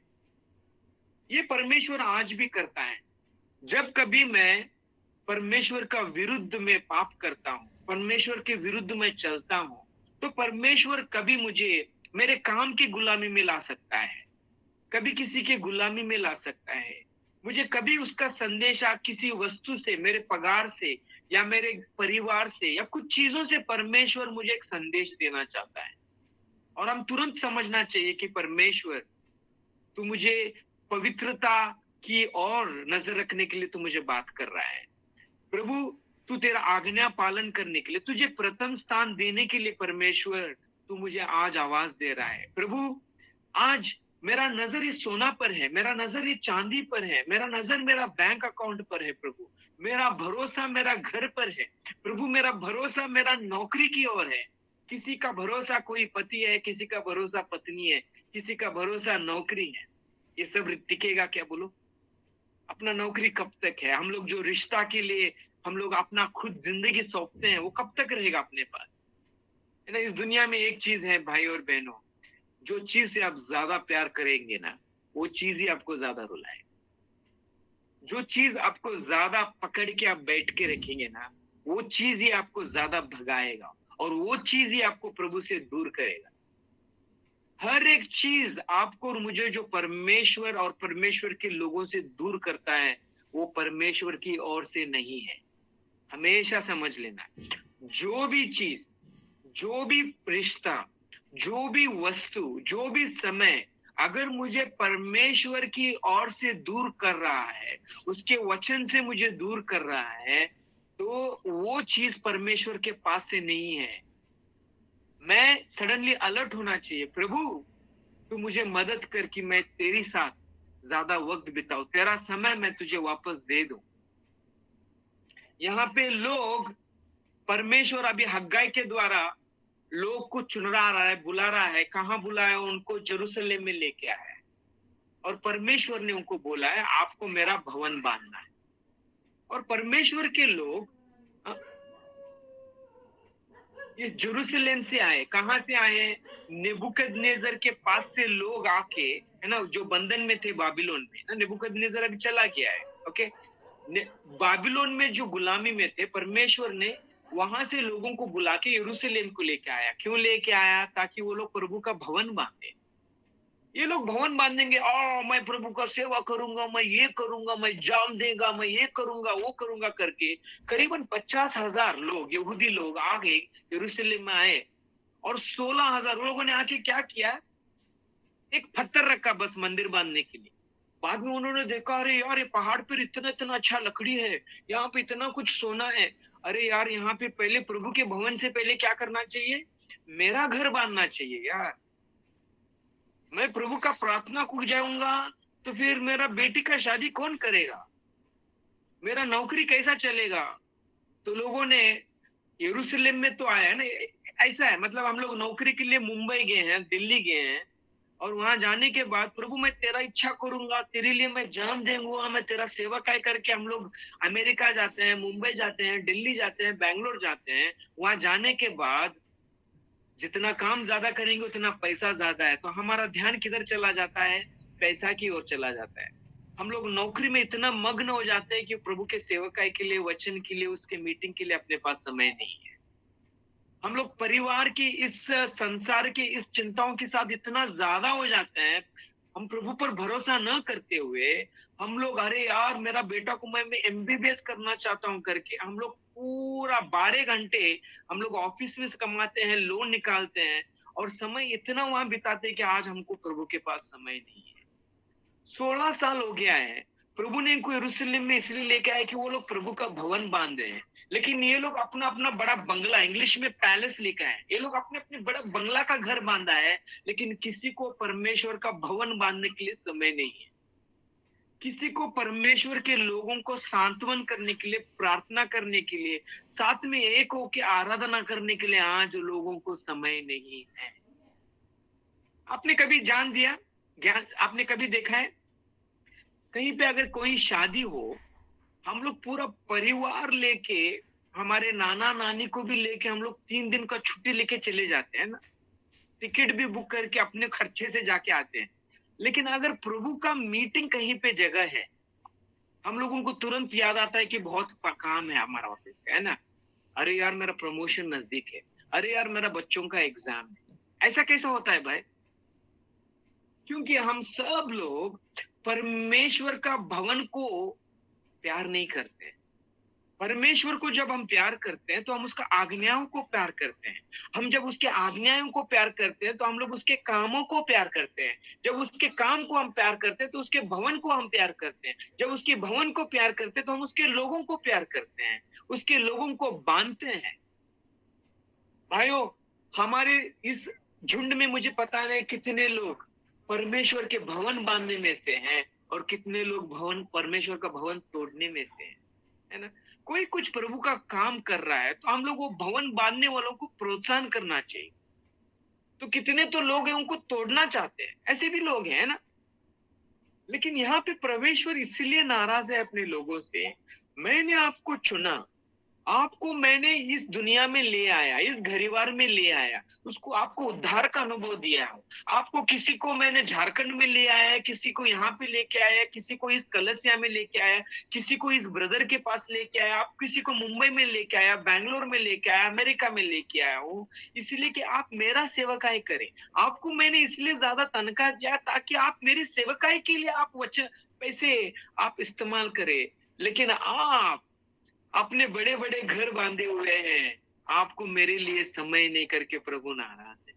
S1: ये परमेश्वर आज भी करता है। जब कभी मैं परमेश्वर का विरुद्ध में पाप करता हूँ, परमेश्वर के विरुद्ध में चलता हूँ, तो परमेश्वर कभी मुझे मेरे काम की गुलामी में ला सकता है, कभी किसी के गुलामी में ला सकता है। मुझे कभी उसका संदेशा किसी वस्तु से, मेरे पगार से, या मेरे परिवार से, या कुछ चीजों से परमेश्वर मुझे एक संदेश देना चाहता है। और हम तुरंत समझना चाहिए कि परमेश्वर, तू मुझे पवित्रता की ओर नजर रखने के लिए तू मुझे बात कर रहा है। प्रभु, तू तेरा आज्ञा पालन करने के लिए, तुझे प्रथम स्थान देने के लिए परमेश्वर तू मुझे आज आवाज दे रहा है। प्रभु, आज मेरा नजर इस सोना पर है, मेरा नजर इस चांदी पर है, मेरा नजर मेरा बैंक अकाउंट पर है। प्रभु, मेरा भरोसा मेरा घर पर है। प्रभु, मेरा भरोसा मेरा नौकरी की ओर है। किसी का भरोसा कोई पति है, किसी का भरोसा पत्नी है, किसी का भरोसा नौकरी है। ये सब टिकेगा क्या? बोलो, अपना नौकरी कब तक है? हम लोग जो रिश्ता के लिए हम लोग अपना खुद जिंदगी सौंपते हैं, वो कब तक रहेगा अपने पास? है ना? इस दुनिया में एक चीज है भाई और बहनों, जो चीज से आप ज्यादा प्यार करेंगे ना, वो चीज ही आपको ज्यादा रुलाए। जो चीज आपको ज्यादा पकड़ के आप बैठ के रखेंगे ना, वो चीज ही आपको ज्यादा भगाएगा, और वो चीज ही आपको प्रभु से दूर करेगा। हर एक चीज आपको और मुझे जो परमेश्वर और परमेश्वर के लोगों से दूर करता है, वो परमेश्वर की ओर से नहीं है। हमेशा समझ लेना, जो भी चीज, जो भी रिश्ता, जो भी वस्तु, जो भी समय अगर मुझे परमेश्वर की ओर से दूर कर रहा है, उसके वचन से मुझे दूर कर रहा है, तो वो चीज परमेश्वर के पास से नहीं है। मैं सडनली अलर्ट होना चाहिए, प्रभु तू मुझे मदद कर कि मैं तेरी साथ ज्यादा वक्त बिताऊं, तेरा समय मैं तुझे वापस दे दूं। यहाँ पे लोग, परमेश्वर अभी हग्गाई के द्वारा लोग को चुन रहा है, बुला रहा है। कहाँ बुलाया? उनको जेरूशलेम में लेके आया है, और परमेश्वर ने उनको बोला है आपको मेरा भवन बांधना है। और परमेश्वर के लोग ये जेरूशलेम से आए। कहाँ से आए? नेबुकदनेस्सर के पास से लोग आके, है ना, जो बंधन में थे बाबिलोन में ना, नेबुकदनेस्सर अभी चला गया है, ओके। बाबिलोन में जो गुलामी में थे, परमेश्वर ने वहां से लोगों को बुला के यरूशलेम को लेके आया। क्यों लेके आया? ताकि वो लोग प्रभु का भवन बांधे। ये लोग भवन बांधेंगे, मैं प्रभु का सेवा करूंगा, मैं ये करूंगा, मैं जाम देगा, मैं ये करूंगा, वो करूंगा करके करीबन 50,000 लोग, यहूदी लोग आ गए, यरूशलेम में आए। और 16,000 लोगों ने आके क्या किया? एक पत्थर रखा बस मंदिर बांधने के लिए। बाद में उन्होंने देखा, अरे यार ये पहाड़ पर इतना इतना अच्छा लकड़ी है, यहाँ पे इतना कुछ सोना है। अरे यार, यहाँ पे पहले प्रभु के भवन से पहले क्या करना चाहिए? मेरा घर बांधना चाहिए यार। मैं प्रभु का प्रार्थना को जाऊंगा तो फिर मेरा बेटी का शादी कौन करेगा? मेरा नौकरी कैसा चलेगा? तो लोगों ने यरूशलेम में तो आया है ना, ऐसा है, मतलब हम लोग नौकरी के लिए मुंबई गए हैं, दिल्ली गए हैं, और वहां जाने के बाद प्रभु मैं तेरा इच्छा करूंगा, तेरे लिए मैं जान दूंगा, मैं तेरा सेवा काय करके हम लोग अमेरिका जाते हैं, मुंबई जाते हैं, दिल्ली जाते हैं, बैंगलोर जाते हैं। वहां जाने के बाद जितना काम ज्यादा करेंगे उतना पैसा ज्यादा है, तो हमारा ध्यान किधर चला जाता है? पैसा की ओर चला जाता है। हम लोग नौकरी में इतना मग्न हो जाते हैं कि प्रभु के सेवकाई के लिए, वचन के लिए, उसके मीटिंग के लिए अपने पास समय नहीं है। हम लोग परिवार की इस संसार की इस चिंताओं के साथ इतना ज्यादा हो जाते हैं, हम प्रभु पर भरोसा न करते हुए हम लोग, अरे यार मेरा बेटा को मैं एमबीबीएस करना चाहता हूं करके हम लोग पूरा 12 घंटे हम लोग ऑफिस में से कमाते हैं, लोन निकालते हैं, और समय इतना वहां बिताते हैं कि आज हमको प्रभु के पास समय नहीं है। 16 साल हो गया है। प्रभु ने इनको यरूशलेम में इसलिए लेके आए कि वो लोग प्रभु का भवन बांधे हैं, लेकिन ये लोग अपना अपना बड़ा बंगला, इंग्लिश में पैलेस लिखा है, ये लोग अपने अपने बड़ा बंगला का घर बांधा है, लेकिन किसी को परमेश्वर का भवन बांधने के लिए समय नहीं है। किसी को परमेश्वर के लोगों को सांत्वन करने के लिए, प्रार्थना करने के लिए, साथ में एक होकर आराधना करने के लिए आज लोगों को समय नहीं है। आपने कभी जान दिया, ज्ञान आपने कभी देखा है कहीं पे अगर कोई शादी हो, हम लोग पूरा परिवार लेके, हमारे नाना नानी को भी लेके हम लोग 3 दिन का छुट्टी लेके चले जाते हैं ना, टिकट भी बुक करके अपने खर्चे से जाके आते हैं। लेकिन अगर प्रभु का मीटिंग कहीं पे जगह है, हम लोगों को तुरंत याद आता है कि बहुत काम है हमारा ऑफिस का, है ना, अरे यार मेरा प्रमोशन नजदीक है, अरे यार मेरा बच्चों का एग्जाम है। ऐसा कैसा होता है भाई? क्योंकि हम सब लोग परमेश्वर का भवन को प्यार नहीं करते। परमेश्वर को जब हम प्यार करते हैं तो हम उसका आज्ञाओं को प्यार करते हैं। हम जब उसके आज्ञाओं को प्यार करते हैं तो हम लोग उसके कामों को प्यार करते हैं। जब उसके काम को हम प्यार करते हैं तो उसके भवन को हम प्यार करते हैं। जब उसके भवन को प्यार करते हैं तो हम उसके लोगों को प्यार करते हैं, उसके लोगों को बांधते हैं। भाइयों, हमारे इस झुंड में मुझे पता नहीं कितने लोग परमेश्वर के भवन बांधने में से हैं और कितने लोग भवन, परमेश्वर का भवन तोड़ने में से हैं, है ना। कोई कुछ प्रभु का काम कर रहा है तो हम लोग वो भवन बांधने वालों को प्रोत्साहन करना चाहिए। तो कितने तो लोग हैं उनको तोड़ना चाहते हैं, ऐसे भी लोग हैं ना। लेकिन यहाँ पे परमेश्वर इसलिए नाराज है अपने लोगों से, मैंने आपको चुना, आपको मैंने इस दुनिया में ले आया, इस घरीवार में ले आया, उसको आपको उद्धार का अनुभव दिया है। आपको किसी को मैंने झारखंड में ले आया, किसी को यहाँ पे लेके आया, किसी को इस कलसिया में लेके आया, किसी को इस ब्रदर के पास लेके आया, आप किसी को मुंबई में लेके आया, बैंगलोर में लेके आया, अमेरिका में लेके आया हूँ, इसलिए कि आप मेरा सेवकाई करें। आपको मैंने इसलिए ज्यादा तनख्वाह दिया ताकि आप मेरी सेवकाई के लिए आप पैसे आप इस्तेमाल करें। लेकिन आप अपने बड़े बड़े घर बांधे हुए हैं, आपको मेरे लिए समय नहीं करके प्रभु नाराज है।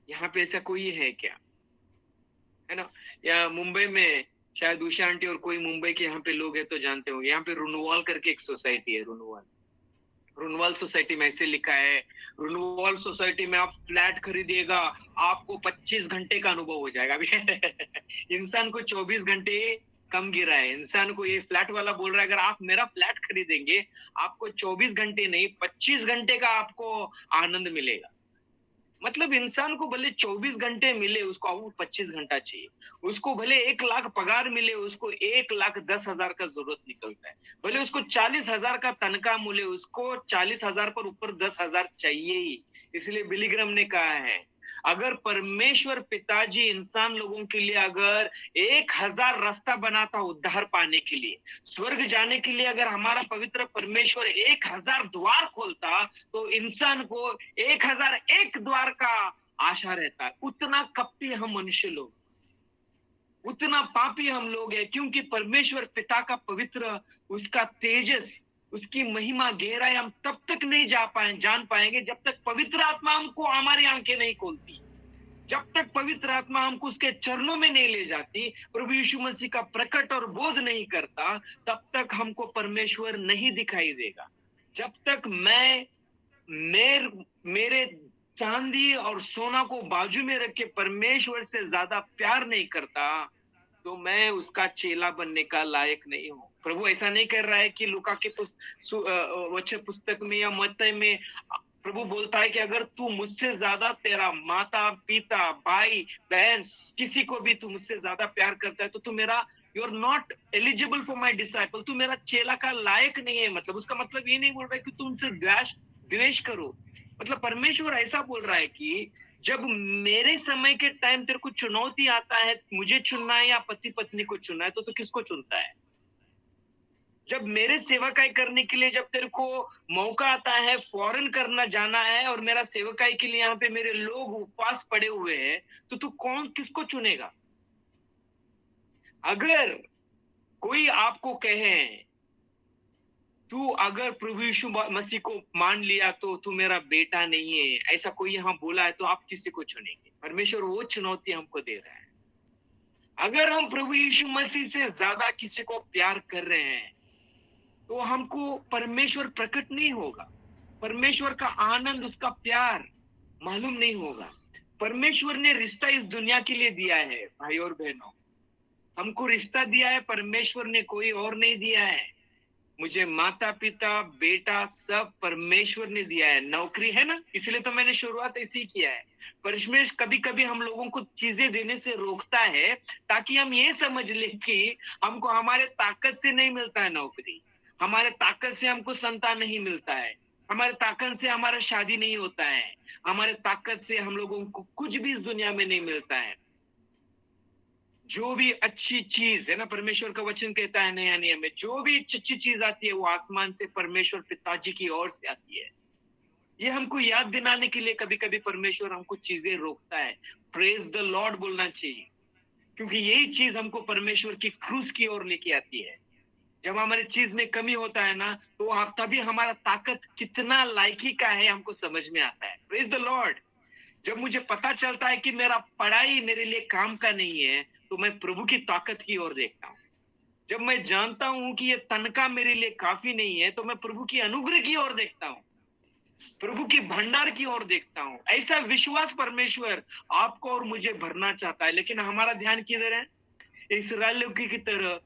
S1: यहाँ पे ऐसा कोई है क्या? है ना। या मुंबई में शायद उषा आंटी और कोई मुंबई के यहाँ पे लोग हैं तो जानते होंगे, यहाँ पे रुनवाल करके एक सोसाइटी है, रुनवाल सोसाइटी में ऐसे लिखा है, रुनवाल सोसाइटी में आप फ्लैट खरीदिएगा आपको 25 घंटे का अनुभव हो जाएगा। अभी इंसान को 24 घंटे कम गिरा है। इंसान को ये फ्लैट वाला बोल रहा है अगर आप मेरा फ्लैट खरीदेंगे आपको 24 घंटे नहीं 25 घंटे का आपको आनंद मिलेगा। मतलब इंसान को भले 24 घंटे मिले, उसको 25 घंटा चाहिए। उसको भले 1 लाख पगार मिले, उसको 1,10,000 का जरूरत निकलता है। भले उसको 40,000 का तनख्वाह मिले, उसको 40,000 पर ऊपर 10,000 चाहिए ही। इसलिए बिली ग्राहम ने कहा है, अगर परमेश्वर पिताजी इंसान लोगों के लिए अगर 1,000 रास्ता बनाता उद्धार पाने के लिए, स्वर्ग जाने के लिए, अगर हमारा पवित्र परमेश्वर 1,000 द्वार खोलता तो इंसान को 1,001 द्वार का आशा रहता है। उतना कपटी हम मनुष्य लोग, उतना पापी हम लोग हैं, क्योंकि परमेश्वर पिता का पवित्र, उसका तेजस, उसकी महिमा, गहराई हम तब तक नहीं जान पाएंगे जब तक पवित्र आत्मा हमको हमारी आंखें नहीं खोलती, जब तक पवित्र आत्मा हमको उसके चरणों में नहीं ले जाती, प्रभु यीशु मसीह का प्रकट और बोध नहीं करता, तब तक हमको परमेश्वर नहीं दिखाई देगा। जब तक मैं मेरे चांदी और सोना को बाजू में रख के परमेश्वर से ज्यादा प्यार नहीं करता तो मैं उसका चेला बनने का लायक नहीं हूँ। प्रभु ऐसा नहीं कर रहा है कि लूका के वचन पुस्तक में या मत्ती में प्रभु बोलता है कि अगर तू मुझसे ज्यादा तेरा माता पिता भाई बहन किसी को भी तू मुझसे ज्यादा प्यार करता है तो तू मेरा you are not eligible for my disciple, तू मेरा चेला का लायक नहीं है। मतलब उसका मतलब ये नहीं बोल रहा है कि तू उनसे द्वेष करो। मतलब परमेश्वर ऐसा बोल रहा है कि जब मेरे समय के टाइम तेरे को चुनौती आता है, मुझे चुनना है या पति पत्नी को चुनना है, तो किसको चुनता है? जब मेरे सेवकाई करने के लिए जब तेरे को मौका आता है, फॉरेन करना जाना है और मेरा सेवकाई के लिए यहाँ पे मेरे लोग उपवास पड़े हुए हैं, तो तू किसको चुनेगा? अगर कोई आपको कहे तू अगर प्रभु यीशु मसीह को मान लिया तो तू मेरा बेटा नहीं है, ऐसा कोई यहाँ बोला है, तो आप किसी को चुनेंगे? परमेश्वर वो चुनौती हमको दे रहा है। अगर हम प्रभु यीशु मसीह से ज्यादा किसी को प्यार कर रहे हैं तो हमको परमेश्वर प्रकट नहीं होगा, परमेश्वर का आनंद, उसका प्यार मालूम नहीं होगा। परमेश्वर ने रिश्ता इस दुनिया के लिए दिया है भाई और बहनों, हमको रिश्ता दिया है परमेश्वर ने, कोई और नहीं दिया है। मुझे माता पिता बेटा सब परमेश्वर ने दिया है, नौकरी है ना, इसलिए तो मैंने शुरुआत ऐसी किया है। परमेश्वर कभी कभी हम लोगों को चीजें देने से रोकता है ताकि हम ये समझ लें कि हमको हमारे ताकत से नहीं मिलता है नौकरी, हमारे ताकत से हमको संतान नहीं मिलता है, हमारे ताकत से हमारा शादी नहीं होता है, हमारे ताकत से हम लोगों को कुछ भी इस दुनिया में नहीं मिलता है। जो भी अच्छी चीज है ना, परमेश्वर का वचन कहता है नया नियम में, जो भी अच्छी चीज आती है वो आसमान से परमेश्वर पिताजी की ओर से आती है। ये हमको याद दिलाने के लिए कभी कभी परमेश्वर हमको चीजें रोकता है। प्रेज द लॉर्ड बोलना चाहिए, क्योंकि यही चीज हमको परमेश्वर की क्रूस की ओर लेके आती है। जब हमारी चीज में कमी होता है ना, तो आप तभी हमारा ताकत कितना लायकी का है हमको समझ में आता है। Praise the Lord. जब मुझे पता चलता है कि मेरा पढ़ाई मेरे लिए काम का नहीं है, तो मैं प्रभु की ताकत की ओर देखता हूँ। जब मैं जानता हूँ कि ये तनख्वाह मेरे लिए काफी नहीं है, तो मैं प्रभु की अनुग्रह की ओर देखता हूँ, प्रभु की भंडार की ओर देखता हूँ। ऐसा विश्वास परमेश्वर आपको और मुझे भरना चाहता है। लेकिन हमारा ध्यान किधर है? इस्राएलियों की तरह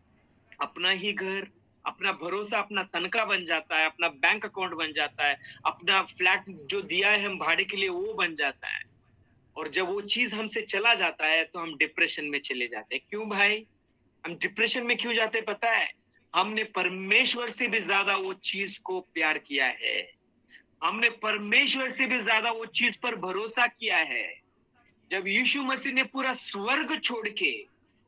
S1: अपना ही घर, अपना भरोसा अपना तनख्वाह बन जाता है, अपना बैंक अकाउंट बन जाता है, अपना फ्लैट जो दिया है हम भाड़े के लिए वो बन जाता है। और जब वो चीज हमसे चला जाता है तो हम डिप्रेशन में चले जाते हैं। क्यों भाई हम डिप्रेशन में क्यों जाते? पता है, हमने परमेश्वर से भी ज्यादा वो चीज को प्यार किया है, हमने परमेश्वर से भी ज्यादा वो चीज पर भरोसा किया है। जब यीशु मसीह ने पूरा स्वर्ग छोड़ के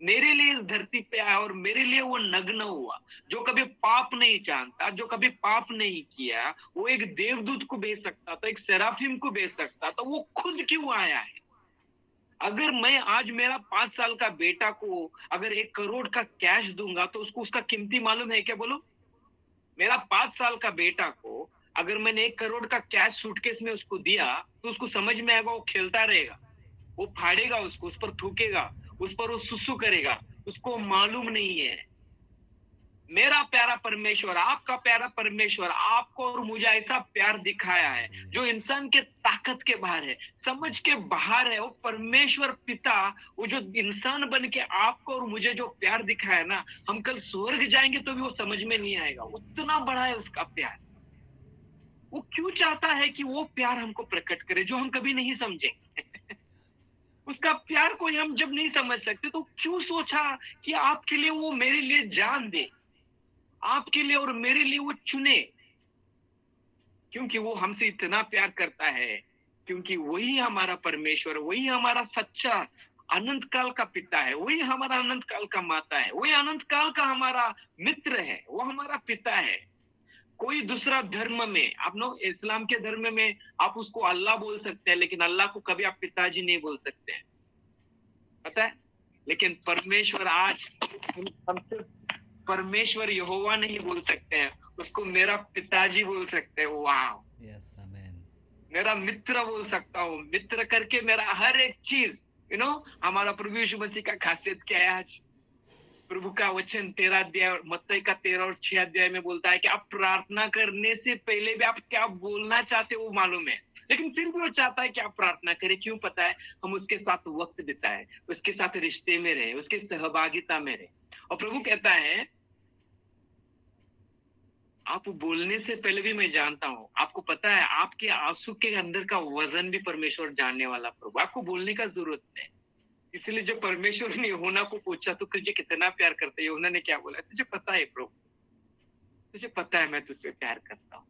S1: मेरे लिए इस धरती पे आया और मेरे लिए वो नग्न हुआ, जो कभी पाप नहीं जानता, जो कभी पाप नहीं किया, वो एक देवदूत को भेज सकता था, एक सेराफिम को भेज सकता था, वो खुद क्यों आया है? अगर मैं आज मेरा 5 साल का बेटा को अगर 1 करोड़ का कैश दूंगा तो उसको उसका कीमती मालूम है क्या? बोलो। मेरा 5 साल का बेटा को अगर मैंने 1 करोड़ का कैश सूटकेस में उसको दिया तो उसको समझ में आएगा? वो खेलता रहेगा, वो फाड़ेगा उसको, उस पर थूकेगा, उस पर वो सुसु करेगा, उसको मालूम नहीं है। मेरा प्यारा परमेश्वर, आपका प्यारा परमेश्वर आपको और मुझे ऐसा प्यार दिखाया है जो इंसान के ताकत के बाहर है, समझ के बाहर है। वो परमेश्वर पिता, वो जो इंसान बन के आपको और मुझे जो प्यार दिखाया ना, हम कल स्वर्ग जाएंगे तो भी वो समझ में नहीं आएगा, उतना बड़ा है उसका प्यार। वो क्यों चाहता है कि वो प्यार हमको प्रकट करे जो हम कभी नहीं समझेंगे। उसका प्यार को हम जब नहीं समझ सकते तो क्यों सोचा कि आपके लिए वो मेरे लिए जान दे, आपके लिए और मेरे लिए वो चुने? क्योंकि वो हमसे इतना प्यार करता है, क्योंकि वही हमारा परमेश्वर, वही हमारा सच्चा अनंत काल का पिता है, वही हमारा अनंत काल का माता है, वही अनंत काल का हमारा मित्र है, वो हमारा पिता है। कोई दूसरा धर्म में, आप नो इस्लाम के धर्म में आप उसको अल्लाह बोल सकते हैं, लेकिन अल्लाह को कभी आप पिताजी नहीं बोल सकते हैं, पता है? लेकिन परमेश्वर आज हम सिर्फ परमेश्वर यहोवा नहीं बोल सकते हैं, उसको मेरा पिताजी बोल सकते हैं। वाह, मेरा मित्र बोल सकता हूँ। मित्र करके मेरा हर एक चीज, हमारा प्रभु यीशु मसीह का खासियत क्या है? आज प्रभु का वचन 13 अध्याय मत्ती का 13 और 6 अध्याय में बोलता है कि आप प्रार्थना करने से पहले भी आप क्या बोलना चाहते हो वो मालूम है, लेकिन फिर भी वो चाहता है कि आप प्रार्थना करें। क्यों? पता है, हम उसके साथ वक्त बिताए, उसके साथ रिश्ते में रहे, उसके सहभागिता में रहे। और प्रभु कहता है आप बोलने से पहले भी मैं जानता हूँ, आपको पता है आपके आंसू के अंदर का वजन भी परमेश्वर जानने वाला प्रभु, आपको बोलने का जरूरत नहीं। इसलिए जब परमेश्वर ने यूहन्ना को पूछा तो तुझे कितना प्यार करता है, यूहन्ना ने क्या बोला, तुझे पता है प्रभु, तुझे पता है मैं तुझसे प्यार करता हूँ।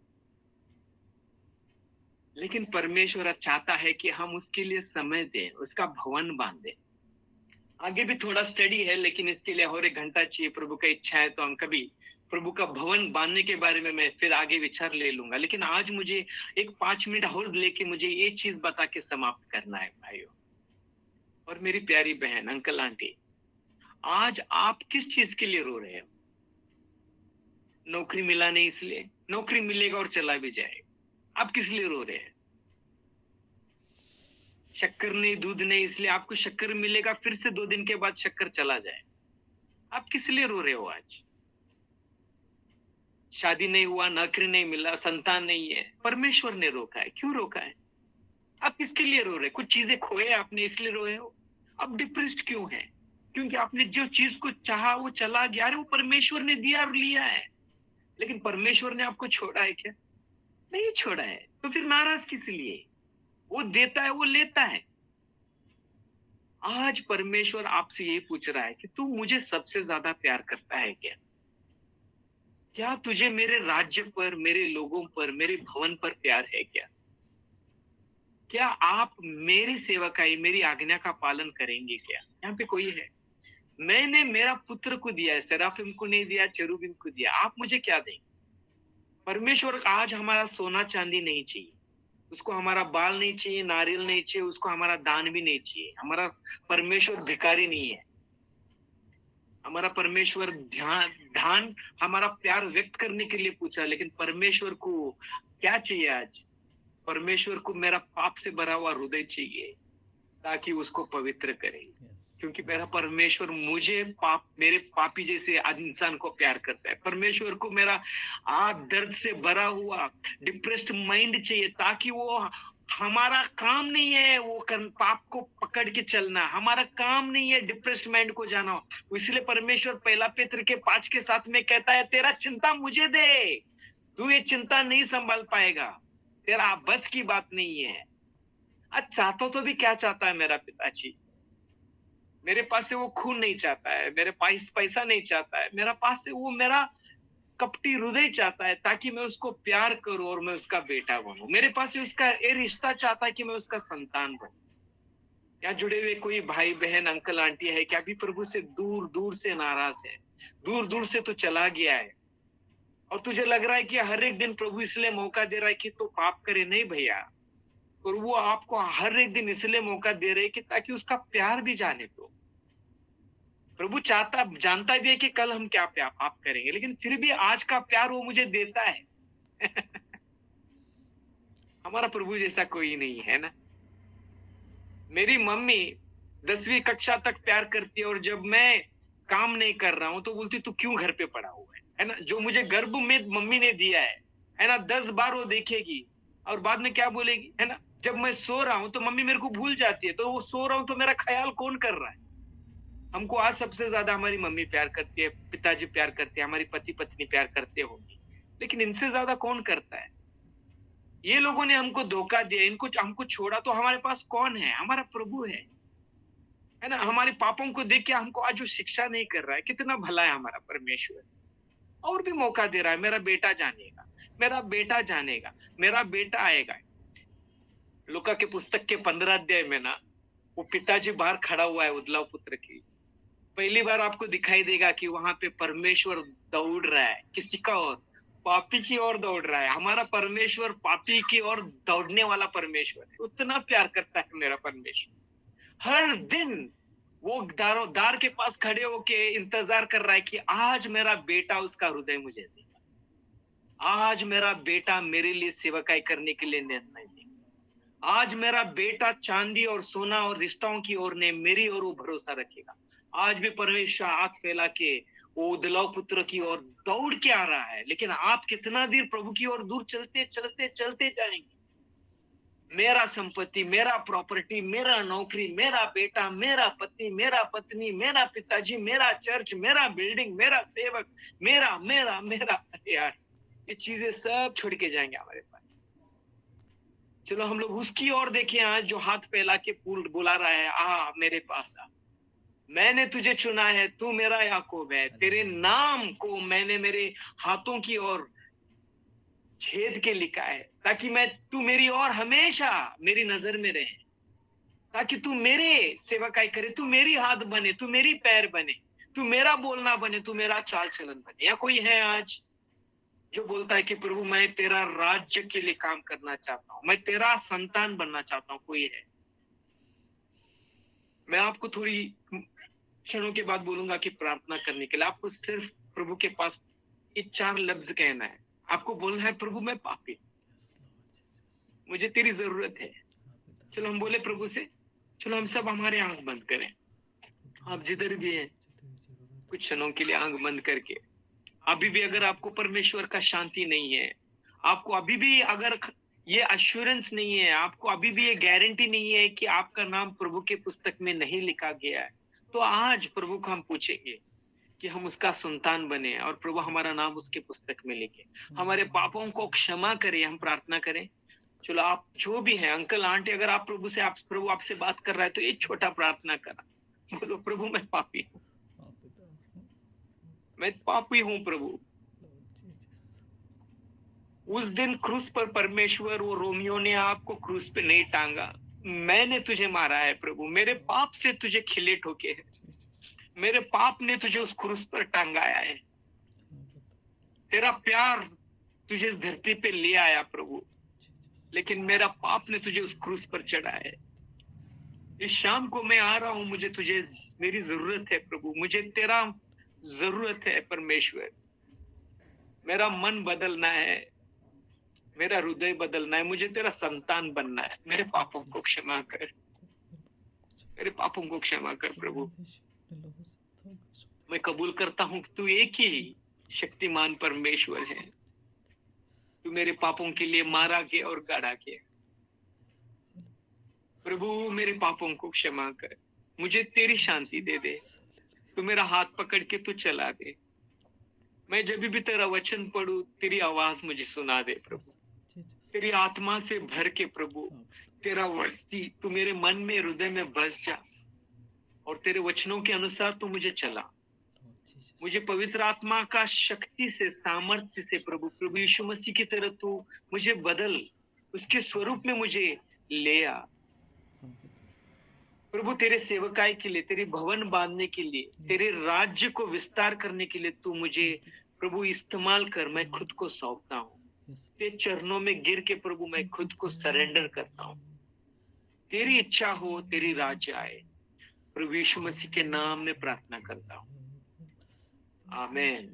S1: लेकिन परमेश्वर चाहता है कि हम उसके लिए समय दें, उसका भवन बांधे। आगे भी थोड़ा स्टडी है, लेकिन इसके लिए और 1 घंटा चाहिए। प्रभु का इच्छा है तो हम कभी प्रभु का भवन बांधने के बारे में मैं फिर आगे विचार ले लूंगा। लेकिन आज मुझे एक 5 मिनट और लेके मुझे ये चीज बता के समाप्त करना है भाइयों और मेरी प्यारी बहन, अंकल आंटी। आज आप किस चीज के लिए रो रहे हो? नौकरी मिला नहीं इसलिए? नौकरी मिलेगा और चला भी जाएगा, आप किस लिए रो रहे हैं? शक्कर नहीं, दूध नहीं, इसलिए आपको शक्कर मिलेगा, फिर से 2 दिन के बाद शक्कर चला जाए, आप किस लिए रो रहे हो? आज शादी नहीं हुआ, नौकरी नहीं मिला, संतान नहीं है, परमेश्वर ने रोका है। क्यों रोका है? आप किसके लिए रो रहे? कुछ चीजें खोए आपने इसलिए रोए हो? आप डिप्रेस्ड क्यों हैं? क्योंकि आपने जो चीज को चाहा वो चला गया। अरे वो परमेश्वर ने दिया और लिया है, लेकिन परमेश्वर ने आपको छोड़ा है क्या? नहीं छोड़ा है, तो फिर नाराज किस लिए? वो देता है, वो लेता है। आज परमेश्वर आपसे ये पूछ रहा है कि तू मुझे सबसे ज्यादा प्यार करता है क्या? क्या तुझे मेरे राज्य पर, मेरे लोगों पर, मेरे भवन पर प्यार है क्या? क्या आप मेरी सेवकाई, मेरी आज्ञा का पालन करेंगे क्या? यहाँ पे कोई है? मैंने मेरा पुत्र को दिया है, सेराफिम को नहीं दिया, चेरुबिम को दिया, आप मुझे क्या देंगे? परमेश्वर आज हमारा सोना चांदी नहीं चाहिए, उसको हमारा बाल नहीं चाहिए, नारियल नहीं चाहिए, उसको हमारा दान भी नहीं चाहिए। हमारा परमेश्वर भिखारी नहीं है। हमारा परमेश्वर ध्यान हमारा प्यार व्यक्त करने के लिए पूछा, लेकिन परमेश्वर को क्या चाहिए आज? परमेश्वर को मेरा पाप से भरा हुआ हृदय चाहिए ताकि उसको पवित्र करे। क्योंकि मेरा परमेश्वर मुझे मेरे पापी जैसे इंसान को प्यार करता है। परमेश्वर को मेरा दर्द से भरा हुआ डिप्रेस्ड माइंड चाहिए, ताकि वो, हमारा काम नहीं है वो पाप को पकड़ के चलना, हमारा काम नहीं है डिप्रेस्ड माइंड को जाना। इसलिए परमेश्वर 1 पेत्र के 5 के 7 में कहता है, तेरा चिंता मुझे दे, तू ये चिंता नहीं संभाल पाएगा, तेरा बस की बात नहीं है। आज चाहता तो भी क्या चाहता है मेरा पिताजी? मेरे पास से वो खून नहीं चाहता है, मेरे पास पैसा नहीं चाहता है, मेरा पास से वो मेरा कपटी हृदय चाहता है ताकि मैं उसको प्यार करूं और मैं उसका बेटा बनूं। मेरे पास से उसका ये रिश्ता चाहता है कि मैं उसका संतान बनूं। यहाँ जुड़े हुए कोई भाई बहन, अंकल आंटी है क्या अभी प्रभु से दूर दूर से नाराज है, दूर दूर से तो चला गया है, और तुझे लग रहा है कि हर एक दिन प्रभु इसलिए मौका दे रहा है कि तो पाप करे? नहीं भैया, और वो आपको हर एक दिन इसलिए मौका दे रहे कि ताकि उसका प्यार भी जाने दो। प्रभु जानता भी है कि कल हम क्या पाप करेंगे, लेकिन फिर भी आज का प्यार वो मुझे देता है। हमारा प्रभु जैसा कोई नहीं है ना। मेरी मम्मी 10वीं कक्षा तक प्यार करती है, और जब मैं काम नहीं कर रहा हूं तो बोलती तू क्यों घर पे पड़ा हुआ है ना। जो मुझे गर्भ में मम्मी ने दिया है ना, 10 बार वो देखेगी और बाद में क्या बोलेगी, है ना। जब मैं सो रहा हूं तो मम्मी मेरे को भूल जाती है, तो वो सो रहा हूं तो मेरा ख्याल कौन कर रहा है? हमको आज सबसे ज्यादा हमारी मम्मी प्यार करती है, पिताजी प्यार करते हैं, हमारी पति पत्नी प्यार करते होंगे, लेकिन इनसे ज्यादा कौन करता है? ये लोगों ने हमको धोखा दिया, इनको हमको छोड़ा, तो हमारे पास कौन है? हमारा प्रभु है ना। हमारे पापों को देख के हमको आज जो शिक्षा नहीं कर रहा है, कितना भला है हमारा परमेश्वर। और भी मौका दे रहा है, मेरा बेटा जानेगा, मेरा बेटा जानेगा, मेरा बेटा आएगा। लूका के पुस्तक के 15 अध्याय में ना, वो पिताजी बाहर खड़ा हुआ है उदलाव पुत्र की। पहली बार आपको दिखाई देगा कि वहां पे परमेश्वर दौड़ रहा है, किसी का और? पापी की ओर दौड़ रहा है। हमारा परमेश्वर पापी की ओर दौड़ने वाला परमेश्वर है। उतना प्यार करता है मेरा परमेश्वर। हर दिन वो दार के पास खड़े होके इंतजार कर रहा है कि आज मेरा बेटा उसका हृदय मुझे देगा, आज मेरा बेटा मेरे लिए सेवकाई करने के लिए निर्णय लेगा, आज मेरा बेटा चांदी और सोना और रिश्तों की ओर ने मेरी ओर वो भरोसा रखेगा। आज भी परमेश्वर हाथ फैला के वो उदलाव पुत्र की ओर दौड़ के आ रहा है, लेकिन आप कितना देर प्रभु की ओर दूर चलते चलते चलते जाएंगे? मेरा संपत्ति, मेरा प्रॉपर्टी, मेरा नौकरी, मेरा बेटा, मेरा पति, मेरा पत्नी, मेरा पिताजी, मेरा चर्च, मेरा बिल्डिंग, मेरा सेवक, मेरा मेरा मेरा। अरे यार, ये चीजें सब छोड़ के जाएंगे हमारे पास। चलो हम लोग उसकी ओर देखें आज, जो हाथ फैला के बुला रहा है, आ मेरे पास आ, मैंने तुझे चुना है, तू मेरा याकूब है, तेरे नाम को मैंने मेरे हाथों की ओर छेद के लिखा है, ताकि तू मेरी और हमेशा मेरी नजर में रहे, ताकि तू मेरे सेवकाई करे, तू मेरी हाथ बने, तू मेरी पैर बने, तू मेरा बोलना बने, तू मेरा चाल चलन बने। या कोई है आज जो बोलता है कि प्रभु मैं तेरा राज्य के लिए काम करना चाहता हूँ, मैं तेरा संतान बनना चाहता हूँ? कोई है? मैं आपको थोड़ी क्षणों के बाद बोलूंगा कि प्रार्थना करने के लिए आपको सिर्फ प्रभु के पास ये 4 लफ्ज कहना है। आपको बोलना है, प्रभु मैं पापी, मुझे तेरी जरूरत है। चलो हम बोले प्रभु से, चलो हम सब हमारे आंख बंद करें, आप जिधर भी हैं कुछ क्षणों के लिए आंख बंद करके, अभी भी अगर आपको परमेश्वर का शांति नहीं है, आपको अभी भी अगर ये अश्योरेंस नहीं है, आपको अभी भी ये गारंटी नहीं है कि आपका नाम प्रभु के पुस्तक में नहीं लिखा गया है, तो आज प्रभु को हम पूछेंगे कि हम उसका संतान बने और प्रभु हमारा नाम उसके पुस्तक में लिखे, हमारे पापों को क्षमा करे। हम प्रार्थना करें। चलो आप जो भी है, अंकल आंटी, अगर आप प्रभु आपसे बात कर रहा है तो एक छोटा प्रार्थना करा, बोलो प्रभु मैं पापी हूँ, मैं पापी हूँ प्रभु। उस दिन क्रूस पर परमेश्वर, वो रोमियो ने आपको क्रूस पे नहीं टांगा, मैंने तुझे मारा है प्रभु, मेरे पाप से तुझे खिले ठोके हैं, मेरे पाप ने तुझे उस क्रूस पर टांगाया है, तेरा प्यार तुझे इस धरती पे ले आया प्रभु, लेकिन मेरा पाप ने तुझे उस क्रूस पर चढ़ाया है। इस शाम को मैं आ रहा हूं, मुझे तुझे, मेरी जरूरत है प्रभु, मुझे तेरा जरूरत है परमेश्वर। मेरा मन बदलना है, मेरा हृदय बदलना है, मुझे तेरा संतान बनना है। मेरे पापों को क्षमा कर, मेरे पापों को क्षमा कर प्रभु। मैं कबूल करता हूँ तू एक ही शक्तिमान परमेश्वर है, तू मेरे पापों के लिए मारा गया और गाड़ा गया। प्रभु मेरे पापों को क्षमा कर, मुझे तेरी शांति दे दे, तू मेरा हाथ पकड़ के तू चला दे। मैं जब भी तेरा वचन पढ़ूं, तेरी आवाज मुझे सुना दे प्रभु, तेरी आत्मा से भर के प्रभु, तेरा वचन तू मेरे मन में, हृदय में बस जा, और तेरे वचनों के अनुसार तू मुझे चला। मुझे पवित्र आत्मा का शक्ति से, सामर्थ्य से प्रभु यीशु मसीह की तरह तू मुझे बदल, उसके स्वरूप में मुझे ले आ प्रभु। तेरे सेवकाई के लिए, तेरी भवन बांधने के लिए, तेरे राज्य को विस्तार करने के लिए तू मुझे प्रभु इस्तेमाल कर। मैं खुद को सौंपता हूँ तेरे चरणों में गिर के प्रभु, मैं खुद को सरेंडर करता हूँ। तेरी इच्छा हो, तेरी राज्य आए, प्रभु यीशु मसीह के नाम में प्रार्थना करता हूँ, आमीन।